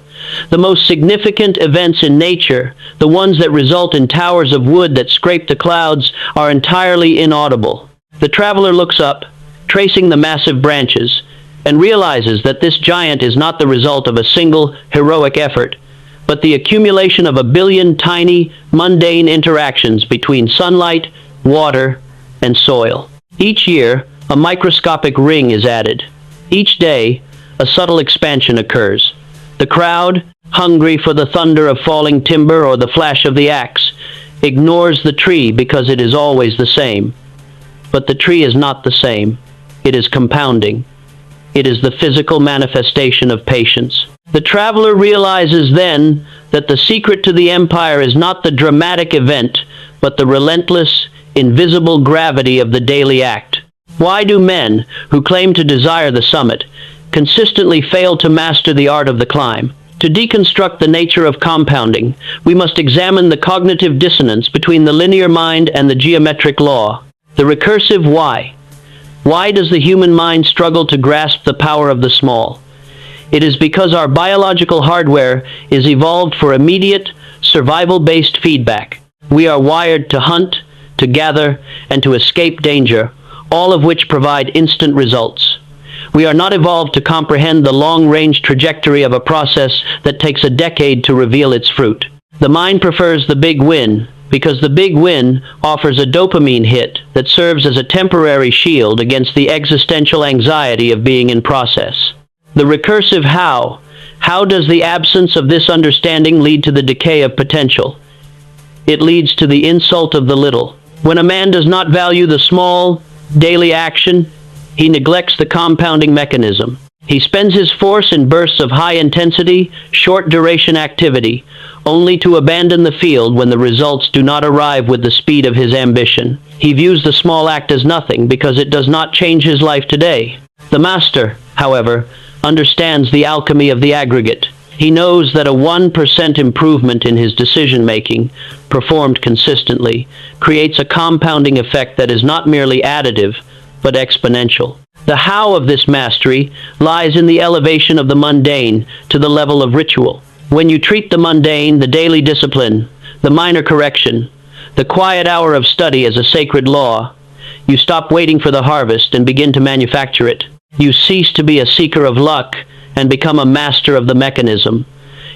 The most significant events in nature, the ones that result in towers of wood that scrape the clouds, are entirely inaudible. The traveler looks up, tracing the massive branches, and realizes that this giant is not the result of a single heroic effort, but the accumulation of a billion tiny, mundane interactions between sunlight, water, and soil. Each year, a microscopic ring is added. Each day, a subtle expansion occurs. The crowd, hungry for the thunder of falling timber or the flash of the axe, ignores the tree because it is always the same. But the tree is not the same. It is compounding. It is the physical manifestation of patience. The traveler realizes then that the secret to the empire is not the dramatic event, but the relentless, invisible gravity of the daily act. Why do men, who claim to desire the summit, consistently fail to master the art of the climb? To deconstruct the nature of compounding, we must examine the cognitive dissonance between the linear mind and the geometric law. The recursive why. Why does the human mind struggle to grasp the power of the small? It is because our biological hardware is evolved for immediate, survival-based feedback. We are wired to hunt, to gather, and to escape danger, all of which provide instant results. We are not evolved to comprehend the long-range trajectory of a process that takes a decade to reveal its fruit. The mind prefers the big win, because the big win offers a dopamine hit that serves as a temporary shield against the existential anxiety of being in process. The recursive how. How does the absence of this understanding lead to the decay of potential? It leads to the insult of the little. When a man does not value the small, daily action, he neglects the compounding mechanism. He spends his force in bursts of high-intensity, short-duration activity, only to abandon the field when the results do not arrive with the speed of his ambition. He views the small act as nothing because it does not change his life today. The master, however, understands the alchemy of the aggregate. He knows that a 1% improvement in his decision-making, performed consistently, creates a compounding effect that is not merely additive, but exponential. The how of this mastery lies in the elevation of the mundane to the level of ritual. When you treat the mundane, the daily discipline, the minor correction, the quiet hour of study as a sacred law, you stop waiting for the harvest and begin to manufacture it. You cease to be a seeker of luck and become a master of the mechanism.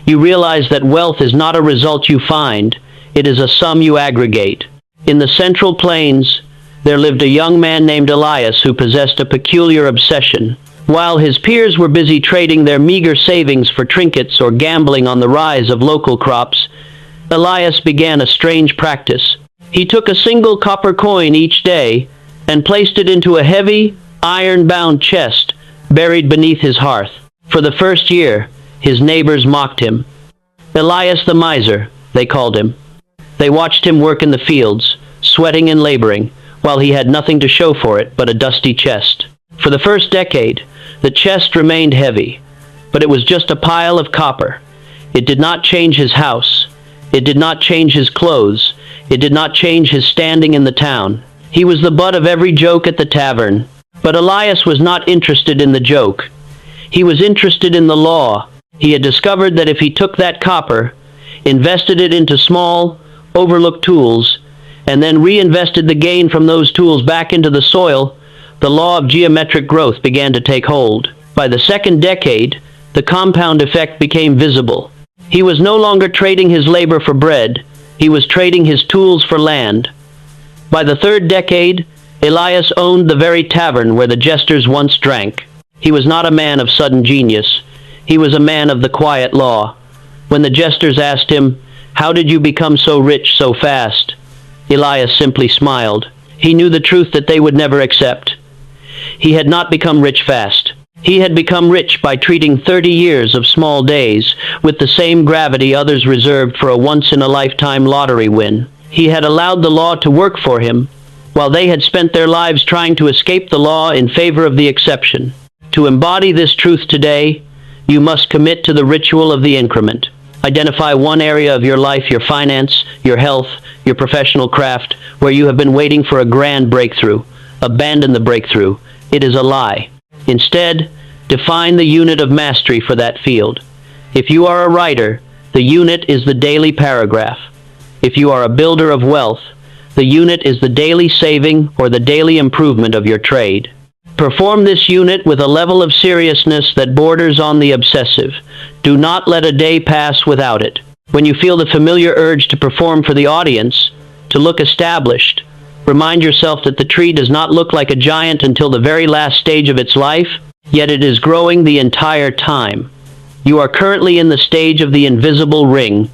You realize that wealth is not a result you find, it is a sum you aggregate. In the Central Plains, there lived a young man named Elias who possessed a peculiar obsession. While his peers were busy trading their meager savings for trinkets or gambling on the rise of local crops, Elias began a strange practice. He took a single copper coin each day and placed it into a heavy, iron-bound chest buried beneath his hearth. For the first year, his neighbors mocked him. Elias the miser, they called him. They watched him work in the fields, sweating and laboring, while he had nothing to show for it but a dusty chest. For the first decade, the chest remained heavy, but it was just a pile of copper. It did not change his house. It did not change his clothes. It did not change his standing in the town. He was the butt of every joke at the tavern. But Elias was not interested in the joke. He was interested in the law. He had discovered that if he took that copper, invested it into small, overlooked tools, and then reinvested the gain from those tools back into the soil, the law of geometric growth began to take hold. By the second decade, the compound effect became visible. He was no longer trading his labor for bread. He was trading his tools for land. By the third decade, Elias owned the very tavern where the jesters once drank. He was not a man of sudden genius. He was a man of the quiet law. When the jesters asked him, "How did you become so rich so fast?" Elias simply smiled. He knew the truth that they would never accept. He had not become rich fast. He had become rich by treating 30 years of small days with the same gravity others reserved for a once-in-a-lifetime lottery win. He had allowed the law to work for him, while they had spent their lives trying to escape the law in favor of the exception. To embody this truth today, you must commit to the ritual of the increment. Identify one area of your life, your finance, your health, your professional craft, where you have been waiting for a grand breakthrough. Abandon the breakthrough. It is a lie. Instead, define the unit of mastery for that field. If you are a writer, the unit is the daily paragraph. If you are a builder of wealth, the unit is the daily saving or the daily improvement of your trade. Perform this unit with a level of seriousness that borders on the obsessive. Do not let a day pass without it. When you feel the familiar urge to perform for the audience, to look established, remind yourself that the tree does not look like a giant until the very last stage of its life, yet it is growing the entire time. You are currently in the stage of the invisible ring.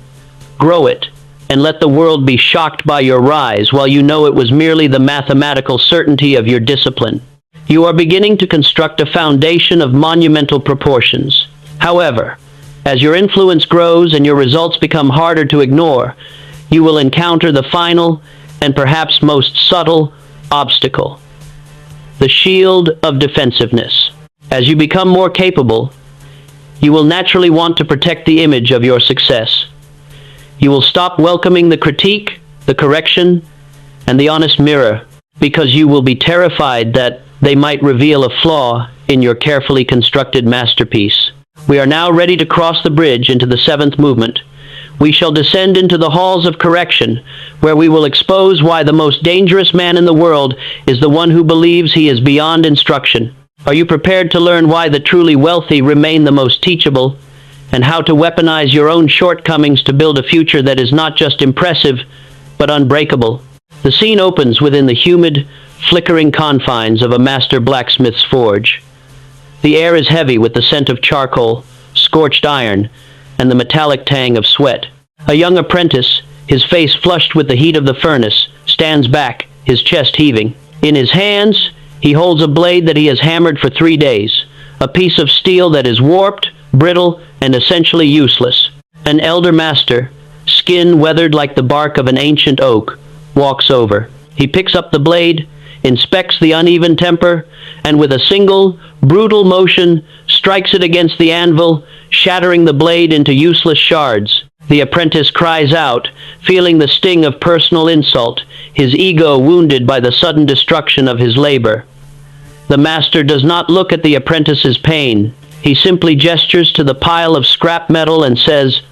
Grow it, and let the world be shocked by your rise, while you know it was merely the mathematical certainty of your discipline. You are beginning to construct a foundation of monumental proportions. However, as your influence grows and your results become harder to ignore, you will encounter the final and perhaps most subtle obstacle: the shield of defensiveness. As you become more capable, you will naturally want to protect the image of your success. You will stop welcoming the critique, the correction, and the honest mirror, because you will be terrified that they might reveal a flaw in your carefully constructed masterpiece. We are now ready to cross the bridge into the seventh movement. We shall descend into the halls of correction, where we will expose why the most dangerous man in the world is the one who believes he is beyond instruction. Are you prepared to learn why the truly wealthy remain the most teachable, and how to weaponize your own shortcomings to build a future that is not just impressive, but unbreakable? The scene opens within the humid, flickering confines of a master blacksmith's forge. The air is heavy with the scent of charcoal, scorched iron, and the metallic tang of sweat. A young apprentice, his face flushed with the heat of the furnace, stands back, his chest heaving. In his hands, he holds a blade that he has hammered for 3 days, a piece of steel that is warped, brittle, and essentially useless. An elder master, skin weathered like the bark of an ancient oak, walks over. He picks up the blade, inspects the uneven temper, and with a single, brutal motion, strikes it against the anvil, shattering the blade into useless shards. The apprentice cries out, feeling the sting of personal insult, his ego wounded by the sudden destruction of his labor. The master does not look at the apprentice's pain. He simply gestures to the pile of scrap metal and says,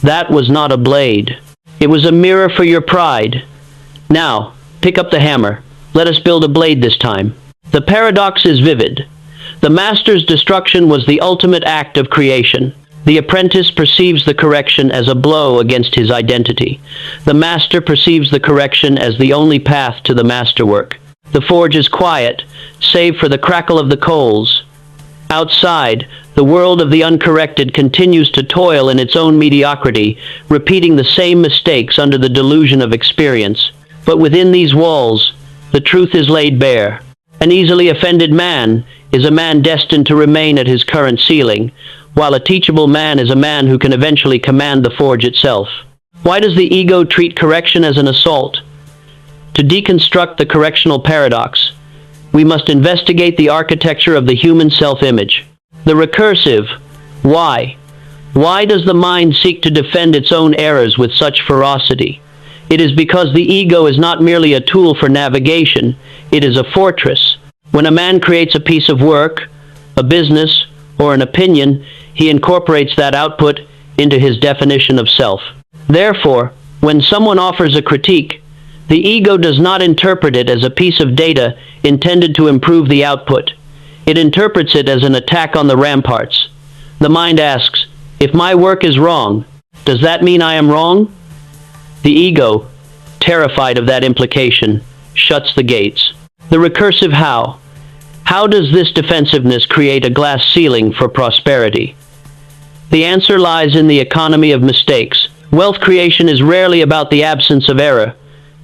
"That was not a blade. It was a mirror for your pride. Now, pick up the hammer. Let us build a blade this time." The paradox is vivid. The master's destruction was the ultimate act of creation. The apprentice perceives the correction as a blow against his identity. The master perceives the correction as the only path to the masterwork. The forge is quiet, save for the crackle of the coals. Outside, the world of the uncorrected continues to toil in its own mediocrity, repeating the same mistakes under the delusion of experience. But within these walls, the truth is laid bare. An easily offended man is a man destined to remain at his current ceiling, while a teachable man is a man who can eventually command the forge itself. Why does the ego treat correction as an assault? To deconstruct the correctional paradox, we must investigate the architecture of the human self-image. The recursive why Why does the mind seek to defend its own errors with such ferocity? It is because the ego is not merely a tool for navigation, it is a fortress. When a man creates a piece of work, a business, or an opinion, he incorporates that output into his definition of self. Therefore, when someone offers a critique, the ego does not interpret it as a piece of data intended to improve the output. It interprets it as an attack on the ramparts. The mind asks, if my work is wrong, does that mean I am wrong? The ego, terrified of that implication, shuts the gates. The recursive how. How does this defensiveness create a glass ceiling for prosperity? The answer lies in the economy of mistakes. Wealth creation is rarely about the absence of error.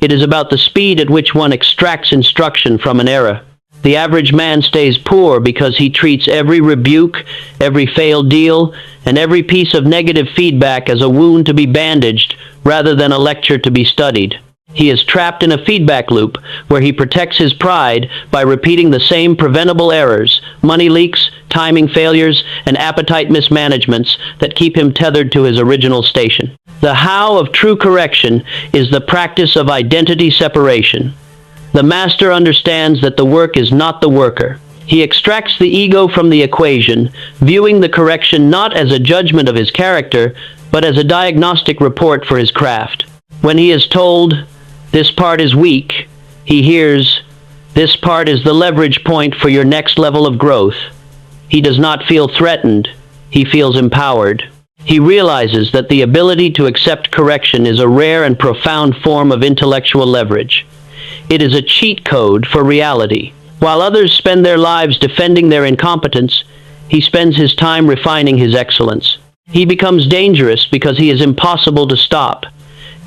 It is about the speed at which one extracts instruction from an error. The average man stays poor because he treats every rebuke, every failed deal, and every piece of negative feedback as a wound to be bandaged rather than a lecture to be studied. He is trapped in a feedback loop where he protects his pride by repeating the same preventable errors, money leaks, timing failures, and appetite mismanagements that keep him tethered to his original station. The how of true correction is the practice of identity separation. The master understands that the work is not the worker. He extracts the ego from the equation, viewing the correction not as a judgment of his character, but as a diagnostic report for his craft. When he is told, "This part is weak," he hears, "This part is the leverage point for your next level of growth." He does not feel threatened, he feels empowered. He realizes that the ability to accept correction is a rare and profound form of intellectual leverage. It is a cheat code for reality. While others spend their lives defending their incompetence, he spends his time refining his excellence. He becomes dangerous because he is impossible to stop.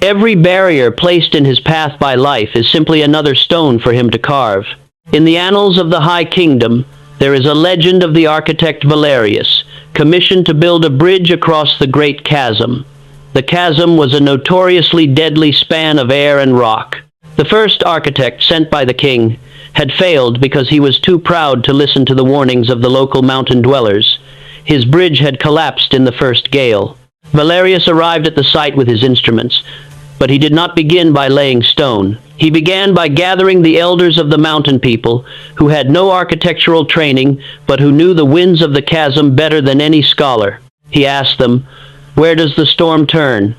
Every barrier placed in his path by life is simply another stone for him to carve. In the annals of the High Kingdom, there is a legend of the architect Valerius, commissioned to build a bridge across the great chasm. The chasm was a notoriously deadly span of air and rock. The first architect sent by the king had failed because he was too proud to listen to the warnings of the local mountain dwellers. His bridge had collapsed in the first gale. Valerius arrived at the site with his instruments, but he did not begin by laying stone. He began by gathering the elders of the mountain people, who had no architectural training, but who knew the winds of the chasm better than any scholar. He asked them, "Where does the storm turn?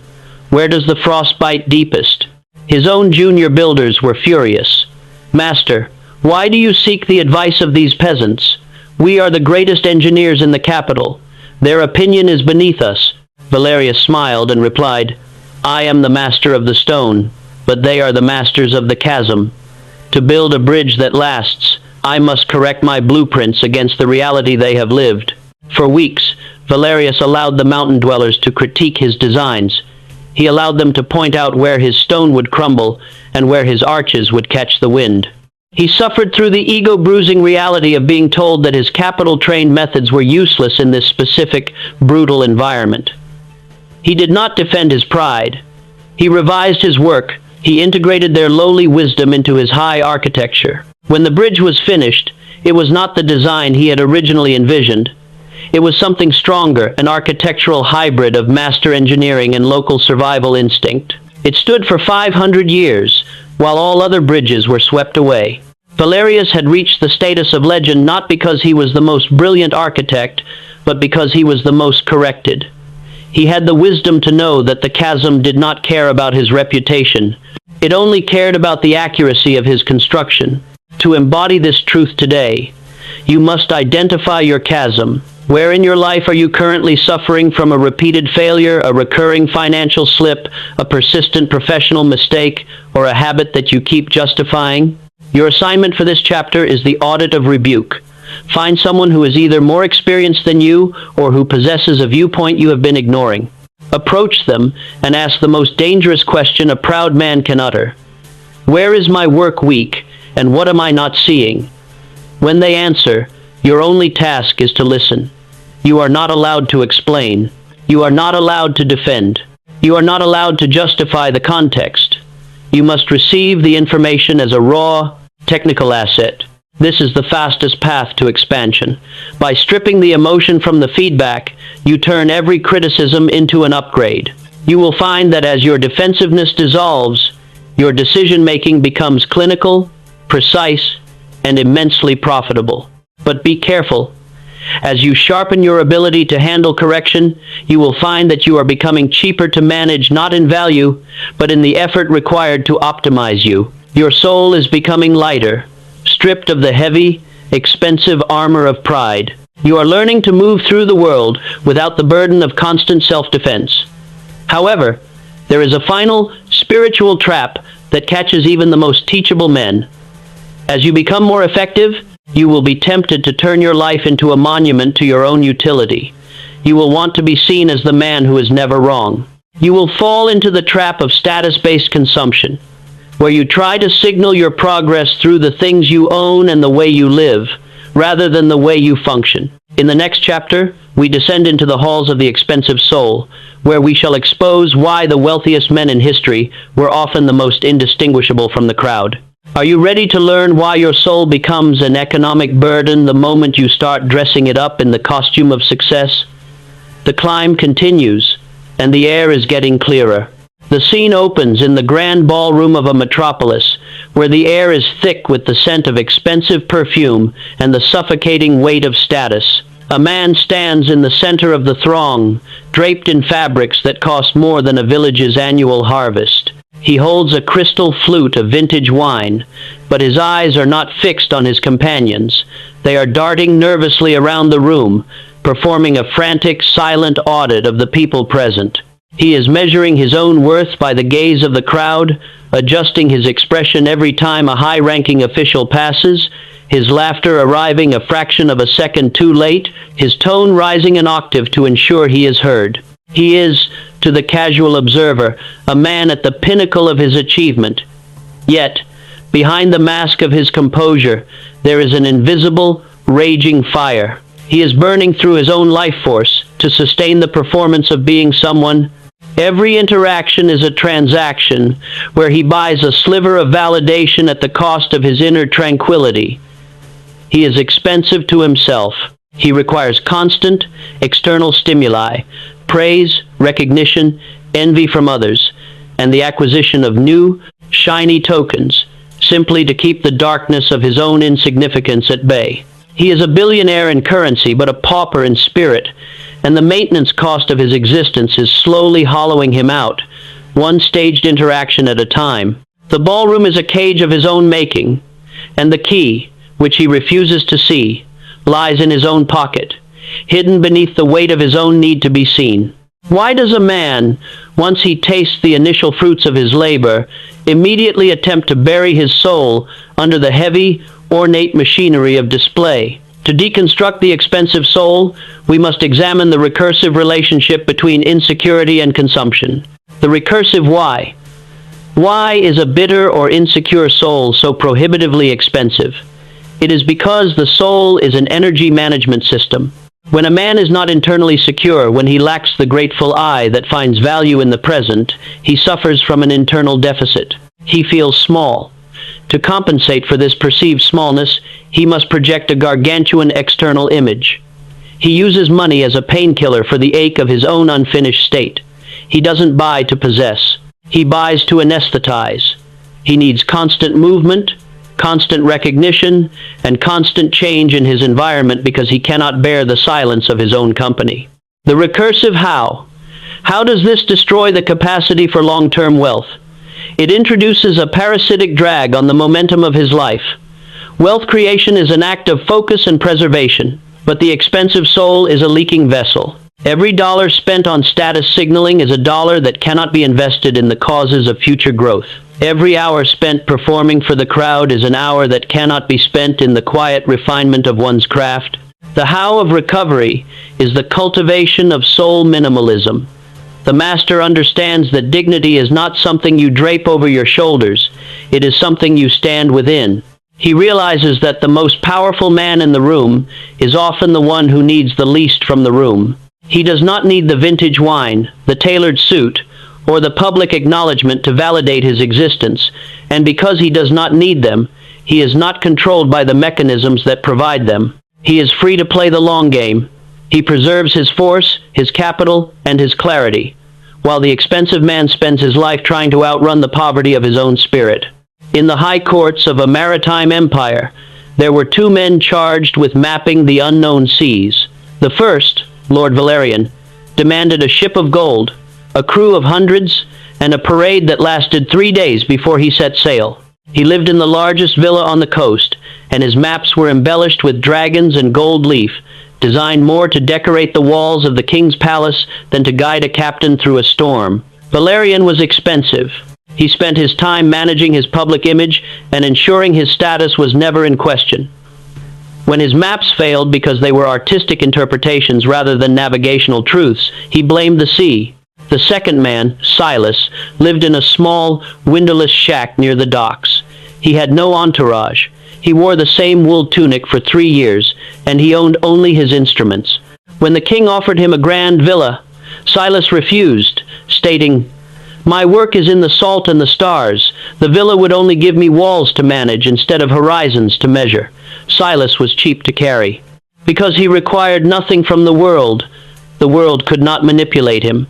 Where does the frost bite deepest?" His own junior builders were furious. "Master, why do you seek the advice of these peasants? We are the greatest engineers in the capital. Their opinion is beneath us." Valerius smiled and replied, "I am the master of the stone, but they are the masters of the chasm. To build a bridge that lasts, I must correct my blueprints against the reality they have lived." For weeks, Valerius allowed the mountain dwellers to critique his designs. He allowed them to point out where his stone would crumble and where his arches would catch the wind. He suffered through the ego-bruising reality of being told that his capital-trained methods were useless in this specific, brutal environment. He did not defend his pride. He revised his work. He integrated their lowly wisdom into his high architecture. When the bridge was finished, it was not the design he had originally envisioned. It was something stronger, an architectural hybrid of master engineering and local survival instinct. It stood for 500 years, while all other bridges were swept away. Valerius had reached the status of legend not because he was the most brilliant architect, but because he was the most corrected. He had the wisdom to know that the chasm did not care about his reputation. It only cared about the accuracy of his construction. To embody this truth today, you must identify your chasm. Where in your life are you currently suffering from a repeated failure, a recurring financial slip, a persistent professional mistake, or a habit that you keep justifying? Your assignment for this chapter is the audit of rebuke. Find someone who is either more experienced than you or who possesses a viewpoint you have been ignoring. Approach them and ask the most dangerous question a proud man can utter. Where is my work weak, and what am I not seeing? When they answer, your only task is to listen. You are not allowed to explain. You are not allowed to defend. You are not allowed to justify the context. You must receive the information as a raw, technical asset. This is the fastest path to expansion. By stripping the emotion from the feedback, you turn every criticism into an upgrade. You will find that as your defensiveness dissolves, your decision-making becomes clinical, precise, and immensely profitable. But be careful. As you sharpen your ability to handle correction, you will find that you are becoming cheaper to manage, not in value, but in the effort required to optimize you. Your soul is becoming lighter, stripped of the heavy, expensive armor of pride. You are learning to move through the world without the burden of constant self-defense. However, there is a final spiritual trap that catches even the most teachable men. As you become more effective, you will be tempted to turn your life into a monument to your own utility. You will want to be seen as the man who is never wrong. You will fall into the trap of status-based consumption, where you try to signal your progress through the things you own and the way you live, rather than the way you function. In the next chapter, we descend into the halls of the expensive soul, where we shall expose why the wealthiest men in history were often the most indistinguishable from the crowd. Are you ready to learn why your soul becomes an economic burden the moment you start dressing it up in the costume of success? The climb continues, and the air is getting clearer. The scene opens in the grand ballroom of a metropolis, where the air is thick with the scent of expensive perfume and the suffocating weight of status. A man stands in the center of the throng, draped in fabrics that cost more than a village's annual harvest. He holds a crystal flute of vintage wine, but his eyes are not fixed on his companions. They are darting nervously around the room, performing a frantic, silent audit of the people present. He is measuring his own worth by the gaze of the crowd, adjusting his expression every time a high-ranking official passes, his laughter arriving a fraction of a second too late, his tone rising an octave to ensure he is heard. He is, to the casual observer, a man at the pinnacle of his achievement. Yet, behind the mask of his composure, there is an invisible, raging fire. He is burning through his own life force to sustain the performance of being someone. Every interaction is a transaction where he buys a sliver of validation at the cost of his inner tranquility. He is expensive to himself. He requires constant, external stimuli, praise, recognition, envy from others, and the acquisition of new, shiny tokens, simply to keep the darkness of his own insignificance at bay. He is a billionaire in currency, but a pauper in spirit, and the maintenance cost of his existence is slowly hollowing him out, one staged interaction at a time. The ballroom is a cage of his own making, and the key, which he refuses to see, lies in his own pocket, hidden beneath the weight of his own need to be seen. Why does a man, once he tastes the initial fruits of his labor, immediately attempt to bury his soul under the heavy, ornate machinery of display? To deconstruct the expensive soul, we must examine the recursive relationship between insecurity and consumption. The recursive why. Why is a bitter or insecure soul so prohibitively expensive? It is because the soul is an energy management system. When a man is not internally secure, when he lacks the grateful eye that finds value in the present, he suffers from an internal deficit. He feels small. To compensate for this perceived smallness, he must project a gargantuan external image. He uses money as a painkiller for the ache of his own unfinished state. He doesn't buy to possess. He buys to anesthetize. He needs constant movement, constant recognition, and constant change in his environment because he cannot bear the silence of his own company. The recursive how. How does this destroy the capacity for long-term wealth? It introduces a parasitic drag on the momentum of his life. Wealth creation is an act of focus and preservation, but the expensive soul is a leaking vessel. Every dollar spent on status signaling is a dollar that cannot be invested in the causes of future growth. Every hour spent performing for the crowd is an hour that cannot be spent in the quiet refinement of one's craft. The how of recovery is the cultivation of soul minimalism. The master understands that dignity is not something you drape over your shoulders. It is something you stand within. He realizes that the most powerful man in the room is often the one who needs the least from the room. He does not need the vintage wine, the tailored suit, or the public acknowledgement to validate his existence, and because he does not need them, He is not controlled by the mechanisms that provide them. He is free to play the long game. He preserves his force, his capital, and his clarity, while the expensive man spends his life trying to outrun the poverty of his own spirit. In the high courts of a maritime empire, there were two men charged with mapping the unknown seas. The first, Lord Valerian, demanded a ship of gold, a crew of hundreds, and a parade that lasted 3 days before he set sail. He lived in the largest villa on the coast, and his maps were embellished with dragons and gold leaf, designed more to decorate the walls of the king's palace than to guide a captain through a storm. Valerian was expensive. He spent his time managing his public image and ensuring his status was never in question. When his maps failed because they were artistic interpretations rather than navigational truths, he blamed the sea. The second man, Silas, lived in a small, windowless shack near the docks. He had no entourage. He wore the same wool tunic for 3 years, and he owned only his instruments. When the king offered him a grand villa, Silas refused, stating, "My work is in the salt and the stars. The villa would only give me walls to manage instead of horizons to measure." Silas was cheap to carry. Because he required nothing from the world could not manipulate him.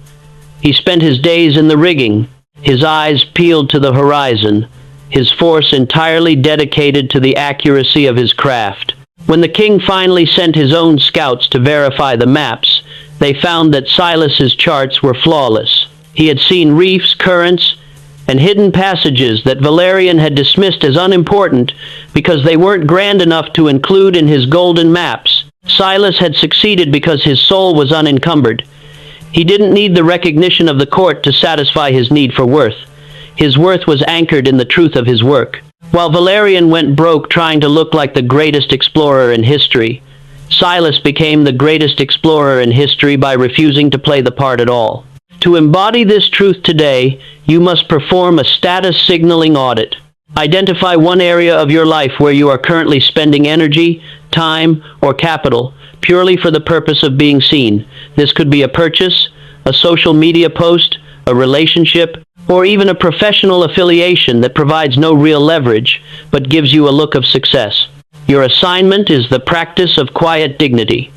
He spent his days in the rigging, his eyes peeled to the horizon, his force entirely dedicated to the accuracy of his craft. When the king finally sent his own scouts to verify the maps, they found that Silas's charts were flawless. He had seen reefs, currents, and hidden passages that Valerian had dismissed as unimportant because they weren't grand enough to include in his golden maps. Silas had succeeded because his soul was unencumbered. He didn't need the recognition of the court to satisfy his need for worth. His worth was anchored in the truth of his work. While Valerian went broke trying to look like the greatest explorer in history, Silas became the greatest explorer in history by refusing to play the part at all. To embody this truth today, you must perform a status signaling audit. Identify one area of your life where you are currently spending energy, time, or capital purely for the purpose of being seen. This could be a purchase, a social media post, a relationship, or even a professional affiliation that provides no real leverage, but gives you a look of success. Your assignment is the practice of quiet dignity.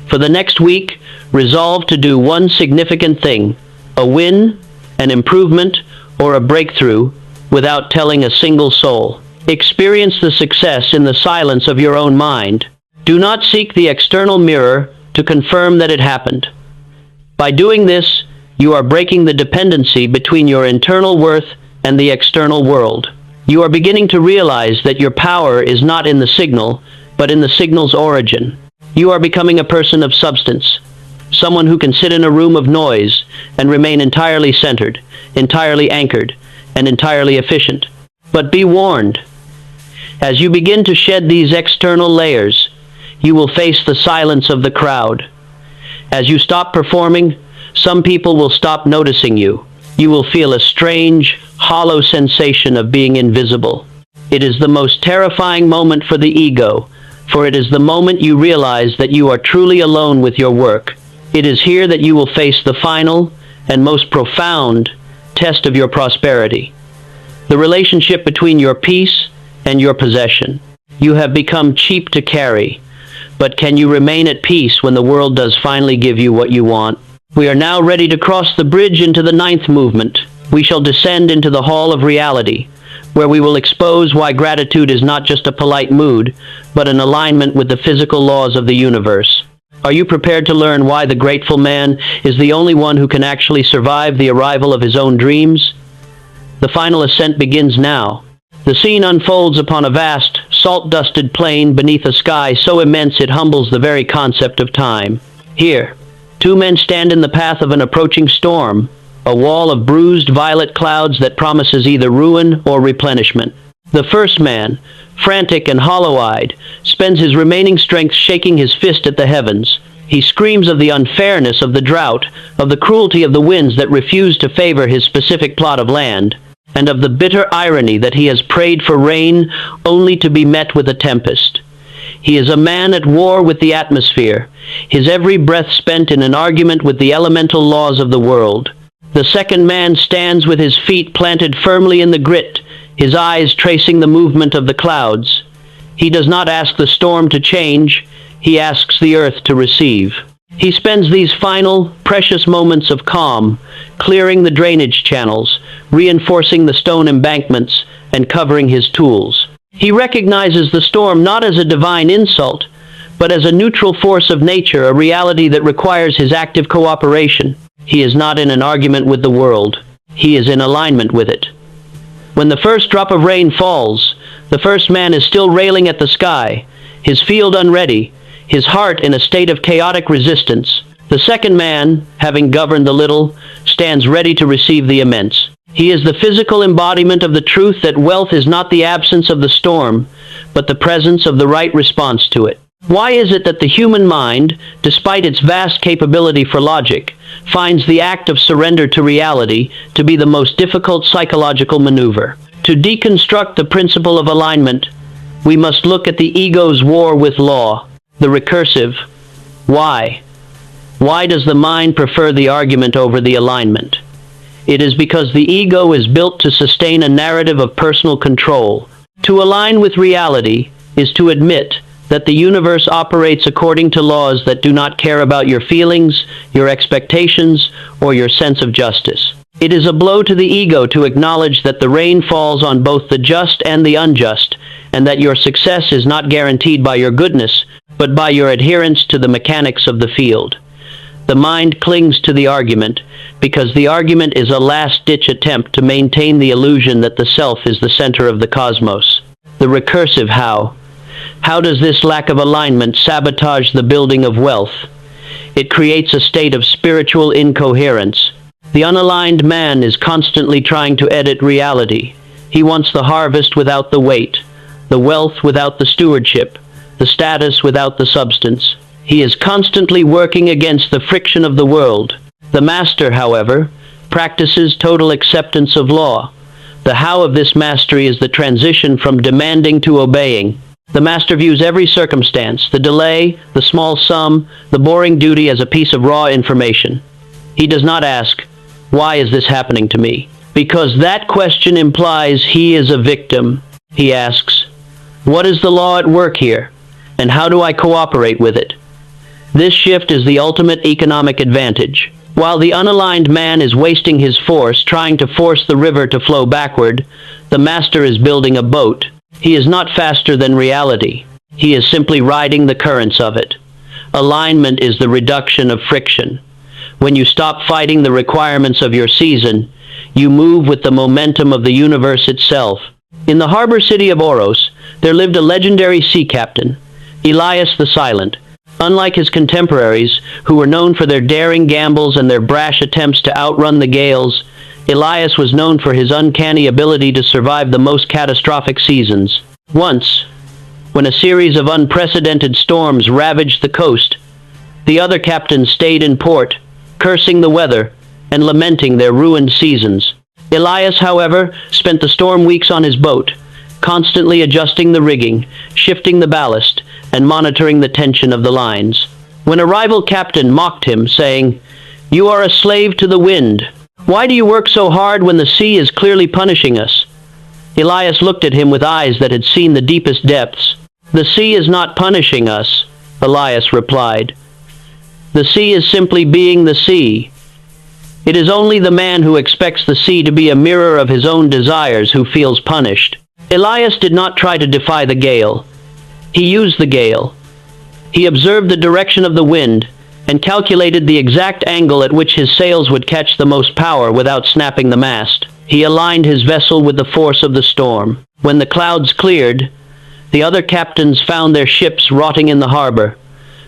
For the next week, resolve to do one significant thing, a win, an improvement, or a breakthrough, without telling a single soul. Experience the success in the silence of your own mind. Do not seek the external mirror to confirm that it happened. By doing this, you are breaking the dependency between your internal worth and the external world. You are beginning to realize that your power is not in the signal, but in the signal's origin. You are becoming a person of substance, someone who can sit in a room of noise and remain entirely centered, entirely anchored, and entirely efficient. But be warned, as you begin to shed these external layers, you will face the silence of the crowd. As you stop performing, some people will stop noticing you. You will feel a strange, hollow sensation of being invisible. It is the most terrifying moment for the ego, for it is the moment you realize that you are truly alone with your work. It is here that you will face the final and most profound test of your prosperity, the relationship between your peace and your possession. You have become cheap to carry, but can you remain at peace when the world does finally give you what you want? We are now ready to cross the bridge into the 9th movement. We shall descend into the hall of reality, where we will expose why gratitude is not just a polite mood, but an alignment with the physical laws of the universe. Are you prepared to learn why the grateful man is the only one who can actually survive the arrival of his own dreams? The final ascent begins now. The scene unfolds upon a vast, salt-dusted plain beneath a sky so immense it humbles the very concept of time. Here, two men stand in the path of an approaching storm, a wall of bruised violet clouds that promises either ruin or replenishment. The first man, frantic and hollow-eyed, spends his remaining strength shaking his fist at the heavens. He screams of the unfairness of the drought, of the cruelty of the winds that refuse to favor his specific plot of land, and of the bitter irony that he has prayed for rain only to be met with a tempest. He is a man at war with the atmosphere, his every breath spent in an argument with the elemental laws of the world. The second man stands with his feet planted firmly in the grit, his eyes tracing the movement of the clouds. He does not ask the storm to change, he asks the earth to receive. He spends these final, precious moments of calm, clearing the drainage channels, reinforcing the stone embankments, and covering his tools. He recognizes the storm not as a divine insult, but as a neutral force of nature, a reality that requires his active cooperation. He is not in an argument with the world. He is in alignment with it. When the first drop of rain falls, the first man is still railing at the sky, his field unready, his heart in a state of chaotic resistance. The second man, having governed the little, stands ready to receive the immense. He is the physical embodiment of the truth that wealth is not the absence of the storm, but the presence of the right response to it. Why is it that the human mind, despite its vast capability for logic, finds the act of surrender to reality to be the most difficult psychological maneuver? To deconstruct the principle of alignment, we must look at the ego's war with law, the recursive why. Why does the mind prefer the argument over the alignment? It is because the ego is built to sustain a narrative of personal control. To align with reality is to admit that the universe operates according to laws that do not care about your feelings, your expectations, or your sense of justice. It is a blow to the ego to acknowledge that the rain falls on both the just and the unjust, and that your success is not guaranteed by your goodness, but by your adherence to the mechanics of the field. The mind clings to the argument because the argument is a last-ditch attempt to maintain the illusion that the self is the center of the cosmos. The recursive how. How does this lack of alignment sabotage the building of wealth? It creates a state of spiritual incoherence. The unaligned man is constantly trying to edit reality. He wants the harvest without the weight, the wealth without the stewardship, the status without the substance. He is constantly working against the friction of the world. The master, however, practices total acceptance of law. The how of this mastery is the transition from demanding to obeying. The master views every circumstance, the delay, the small sum, the boring duty as a piece of raw information. He does not ask, "Why is this happening to me?" because that question implies he is a victim. He asks, "What is the law at work here, and how do I cooperate with it?" This shift is the ultimate economic advantage. While the unaligned man is wasting his force trying to force the river to flow backward, the master is building a boat. He is not faster than reality. He is simply riding the currents of it. Alignment is the reduction of friction. When you stop fighting the requirements of your season, you move with the momentum of the universe itself. In the harbor city of Oros, there lived a legendary sea captain, Elias the Silent. Unlike his contemporaries, who were known for their daring gambles and their brash attempts to outrun the gales, Elias was known for his uncanny ability to survive the most catastrophic seasons. Once, when a series of unprecedented storms ravaged the coast, the other captains stayed in port, cursing the weather and lamenting their ruined seasons. Elias, however, spent the storm weeks on his boat, constantly adjusting the rigging, shifting the ballast, and monitoring the tension of the lines. When a rival captain mocked him, saying, "You are a slave to the wind. Why do you work so hard when the sea is clearly punishing us?" Elias looked at him with eyes that had seen the deepest depths. "The sea is not punishing us," Elias replied. "The sea is simply being the sea. It is only the man who expects the sea to be a mirror of his own desires who feels punished." Elias did not try to defy the gale. He used the gale. He observed the direction of the wind and calculated the exact angle at which his sails would catch the most power without snapping the mast. He aligned his vessel with the force of the storm. When the clouds cleared, the other captains found their ships rotting in the harbor,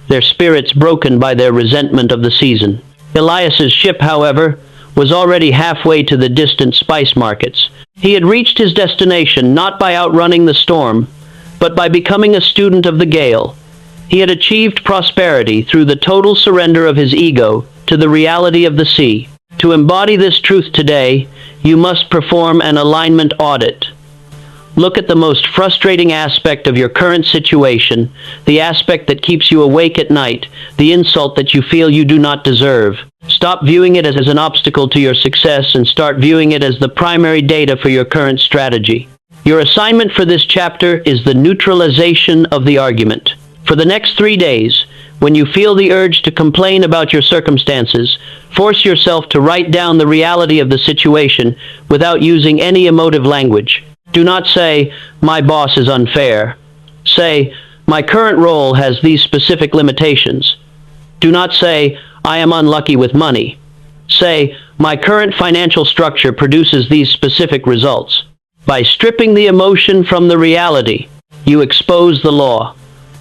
their spirits broken by their resentment of the season. Elias's ship, however, was already halfway to the distant spice markets. He had reached his destination not by outrunning the storm, but by becoming a student of the gale. He had achieved prosperity through the total surrender of his ego to the reality of the sea. To embody this truth today, you must perform an alignment audit. Look at the most frustrating aspect of your current situation, the aspect that keeps you awake at night, the insult that you feel you do not deserve. Stop viewing it as an obstacle to your success and start viewing it as the primary data for your current strategy. Your assignment for this chapter is the neutralization of the argument. For the next 3 days, when you feel the urge to complain about your circumstances, force yourself to write down the reality of the situation without using any emotive language. Do not say, "My boss is unfair." Say, "My current role has these specific limitations." Do not say, "I am unlucky with money." Say, "My current financial structure produces these specific results." By stripping the emotion from the reality, you expose the law.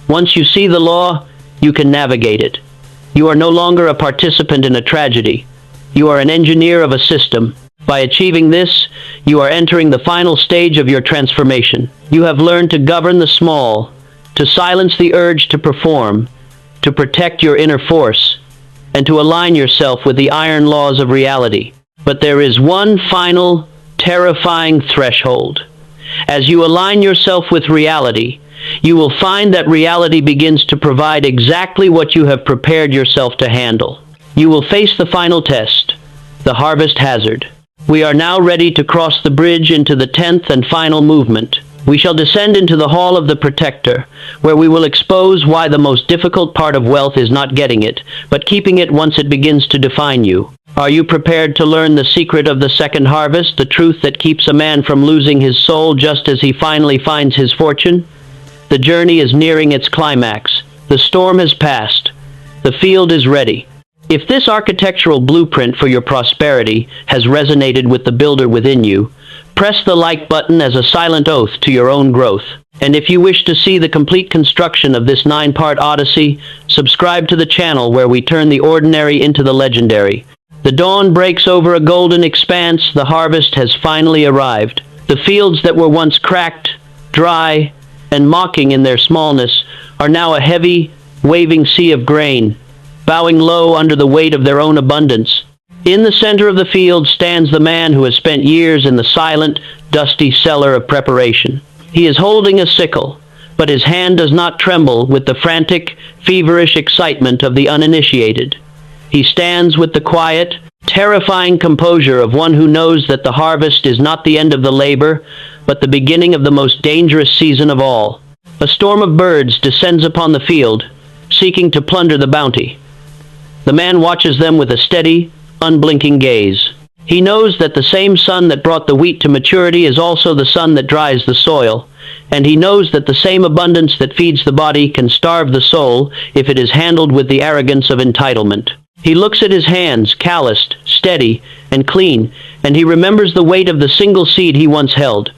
Once you see the law, you can navigate it. You are no longer a participant in a tragedy. You are an engineer of a system. By achieving this, you are entering the final stage of your transformation. You have learned to govern the small, to silence the urge to perform, to protect your inner force, and to align yourself with the iron laws of reality. But there is one final, terrifying threshold. As you align yourself with reality, you will find that reality begins to provide exactly what you have prepared yourself to handle. You will face the final test, the harvest hazard. We are now ready to cross the bridge into the 10th and final movement. We shall descend into the Hall of the Protector, where we will expose why the most difficult part of wealth is not getting it, but keeping it once it begins to define you. Are you prepared to learn the secret of the second harvest, the truth that keeps a man from losing his soul just as he finally finds his fortune? The journey is nearing its climax. The storm has passed. The field is ready. If this architectural blueprint for your prosperity has resonated with the builder within you, press the like button as a silent oath to your own growth. And if you wish to see the complete construction of this 9-part odyssey, subscribe to the channel where we turn the ordinary into the legendary. The dawn breaks over a golden expanse. The harvest has finally arrived. The fields that were once cracked, dry, and mocking in their smallness are now a heavy, waving sea of grain, bowing low under the weight of their own abundance. In the center of the field stands the man who has spent years in the silent, dusty cellar of preparation. He is holding a sickle, but his hand does not tremble with the frantic, feverish excitement of the uninitiated. He stands with the quiet, terrifying composure of one who knows that the harvest is not the end of the labor, but the beginning of the most dangerous season of all. A storm of birds descends upon the field, seeking to plunder the bounty. The man watches them with a steady, unblinking gaze. He knows that the same sun that brought the wheat to maturity is also the sun that dries the soil, and he knows that the same abundance that feeds the body can starve the soul if it is handled with the arrogance of entitlement. He looks at his hands, calloused, steady, and clean, and he remembers the weight of the single seed he once held.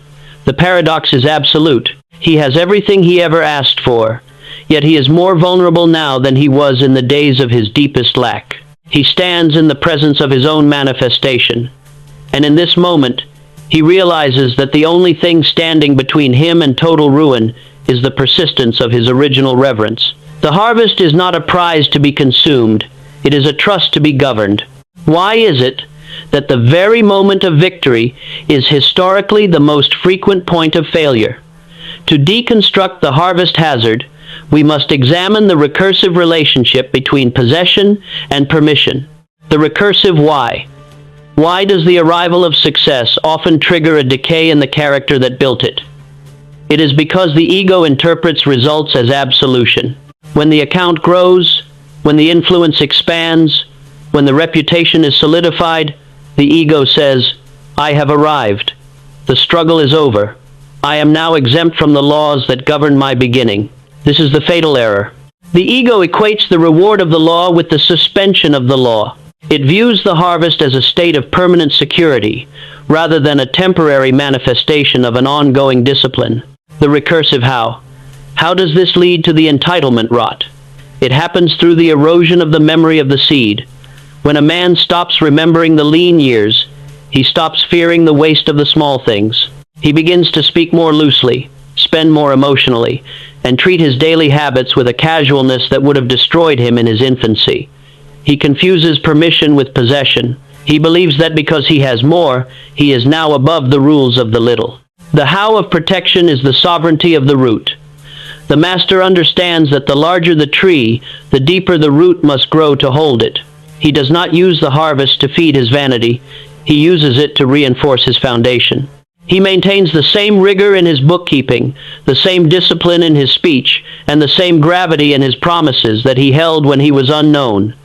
The paradox is absolute. He has everything he ever asked for, yet he is more vulnerable now than he was in the days of his deepest lack. He stands in the presence of his own manifestation, and in this moment, he realizes that the only thing standing between him and total ruin is the persistence of his original reverence. The harvest is not a prize to be consumed, it is a trust to be governed. Why is it that the very moment of victory is historically the most frequent point of failure? To deconstruct the harvest hazard, we must examine the recursive relationship between possession and permission. The recursive why. Why does the arrival of success often trigger a decay in the character that built it? It is because the ego interprets results as absolution. When the account grows, when the influence expands, when the reputation is solidified, the ego says, "I have arrived. The struggle is over. I am now exempt from the laws that govern my beginning." This is the fatal error. The ego equates the reward of the law with the suspension of the law. It views the harvest as a state of permanent security, rather than a temporary manifestation of an ongoing discipline. The recursive how. How does this lead to the entitlement rot? It happens through the erosion of the memory of the seed. When a man stops remembering the lean years, he stops fearing the waste of the small things. He begins to speak more loosely, spend more emotionally, and treat his daily habits with a casualness that would have destroyed him in his infancy. He confuses permission with possession. He believes that because he has more, he is now above the rules of the little. The how of protection is the sovereignty of the root. The master understands that the larger the tree, the deeper the root must grow to hold it. He does not use the harvest to feed his vanity. He uses it to reinforce his foundation. He maintains the same rigor in his bookkeeping, the same discipline in his speech, and the same gravity in his promises that he held when he was unknown.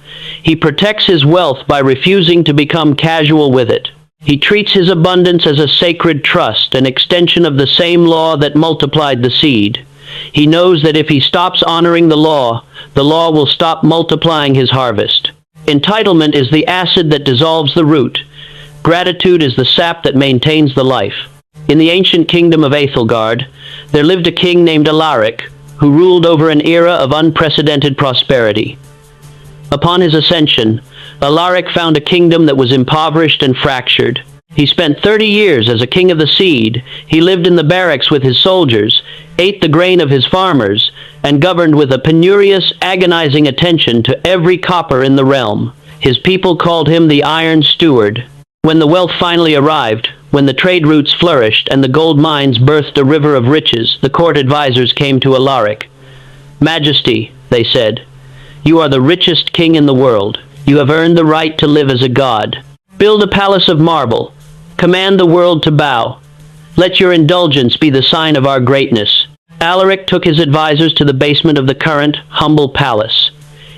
He protects his wealth by refusing to become casual with it. He treats his abundance as a sacred trust, an extension of the same law that multiplied the seed. He knows that if he stops honoring the law will stop multiplying his harvest. Entitlement is the acid that dissolves the root. Gratitude is the sap that maintains the life. In the ancient kingdom of Ethelgard, there lived a king named Alaric, who ruled over an era of unprecedented prosperity. Upon his ascension, Alaric found a kingdom that was impoverished and fractured. He spent 30 years as a king of the seed. He lived in the barracks with his soldiers, ate the grain of his farmers, and governed with a penurious, agonizing attention to every copper in the realm. His people called him the Iron Steward. When the wealth finally arrived, when the trade routes flourished and the gold mines birthed a river of riches, the court advisors came to Alaric. "Majesty," they said, "you are the richest king in the world. You have earned the right to live as a god. Build a palace of marble. Command the world to bow. Let your indulgence be the sign of our greatness." Alaric took his advisors to the basement of the current, humble palace.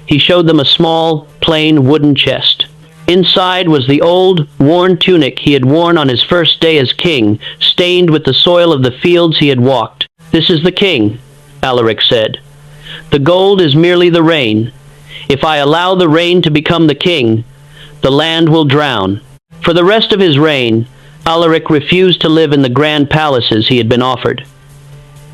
He showed them a small, plain wooden chest. Inside was the old, worn tunic he had worn on his first day as king, stained with the soil of the fields he had walked. "This is the king," Alaric said. "The gold is merely the rain. If I allow the rain to become the king, the land will drown." For the rest of his reign, Alaric refused to live in the grand palaces he had been offered.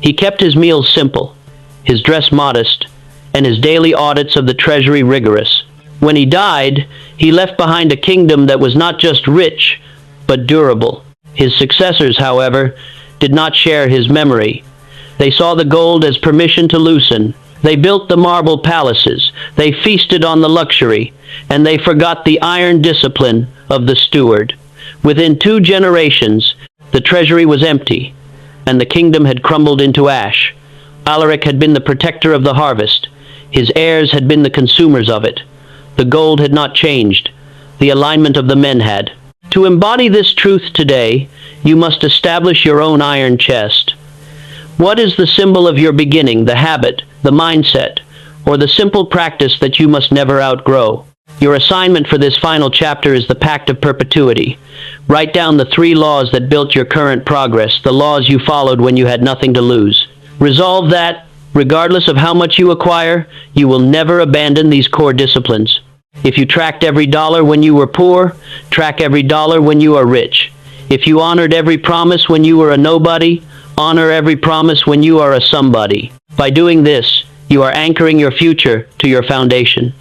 He kept his meals simple, his dress modest, and his daily audits of the treasury rigorous. When he died, he left behind a kingdom that was not just rich, but durable. His successors, however, did not share his memory. They saw the gold as permission to loosen. They built the marble palaces, they feasted on the luxury, and they forgot the iron discipline of the steward. Within 2 generations, the treasury was empty, and the kingdom had crumbled into ash. Alaric had been the protector of the harvest. His heirs had been the consumers of it. The gold had not changed. The alignment of the men had. To embody this truth today, you must establish your own iron chest. What is the symbol of your beginning, the habit, the mindset, or the simple practice that you must never outgrow? Your assignment for this final chapter is the Pact of Perpetuity. Write down the 3 laws that built your current progress, the laws you followed when you had nothing to lose. Resolve that, regardless of how much you acquire, you will never abandon these core disciplines. If you tracked every dollar when you were poor, track every dollar when you are rich. If you honored every promise when you were a nobody, honor every promise when you are a somebody. By doing this, you are anchoring your future to your foundation.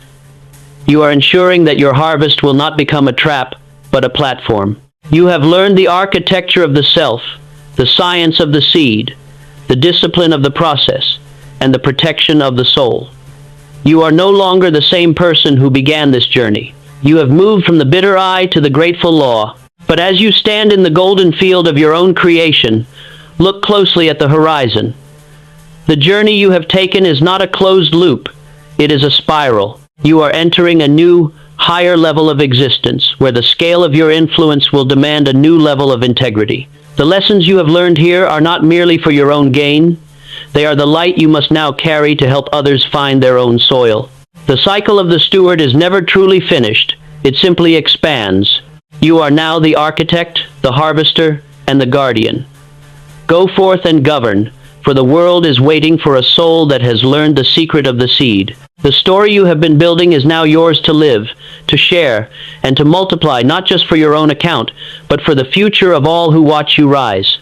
You are ensuring that your harvest will not become a trap, but a platform. You have learned the architecture of the self, the science of the seed, the discipline of the process, and the protection of the soul. You are no longer the same person who began this journey. You have moved from the bitter eye to the grateful law. But as you stand in the golden field of your own creation, look closely at the horizon. The journey you have taken is not a closed loop. It is a spiral. You are entering a new, higher level of existence, where the scale of your influence will demand a new level of integrity. The lessons you have learned here are not merely for your own gain. They are the light you must now carry to help others find their own soil. The cycle of the steward is never truly finished. It simply expands. You are now the architect, the harvester, and the guardian. Go forth and govern, for the world is waiting for a soul that has learned the secret of the seed. The story you have been building is now yours to live, to share, and to multiply, not just for your own account, but for the future of all who watch you rise.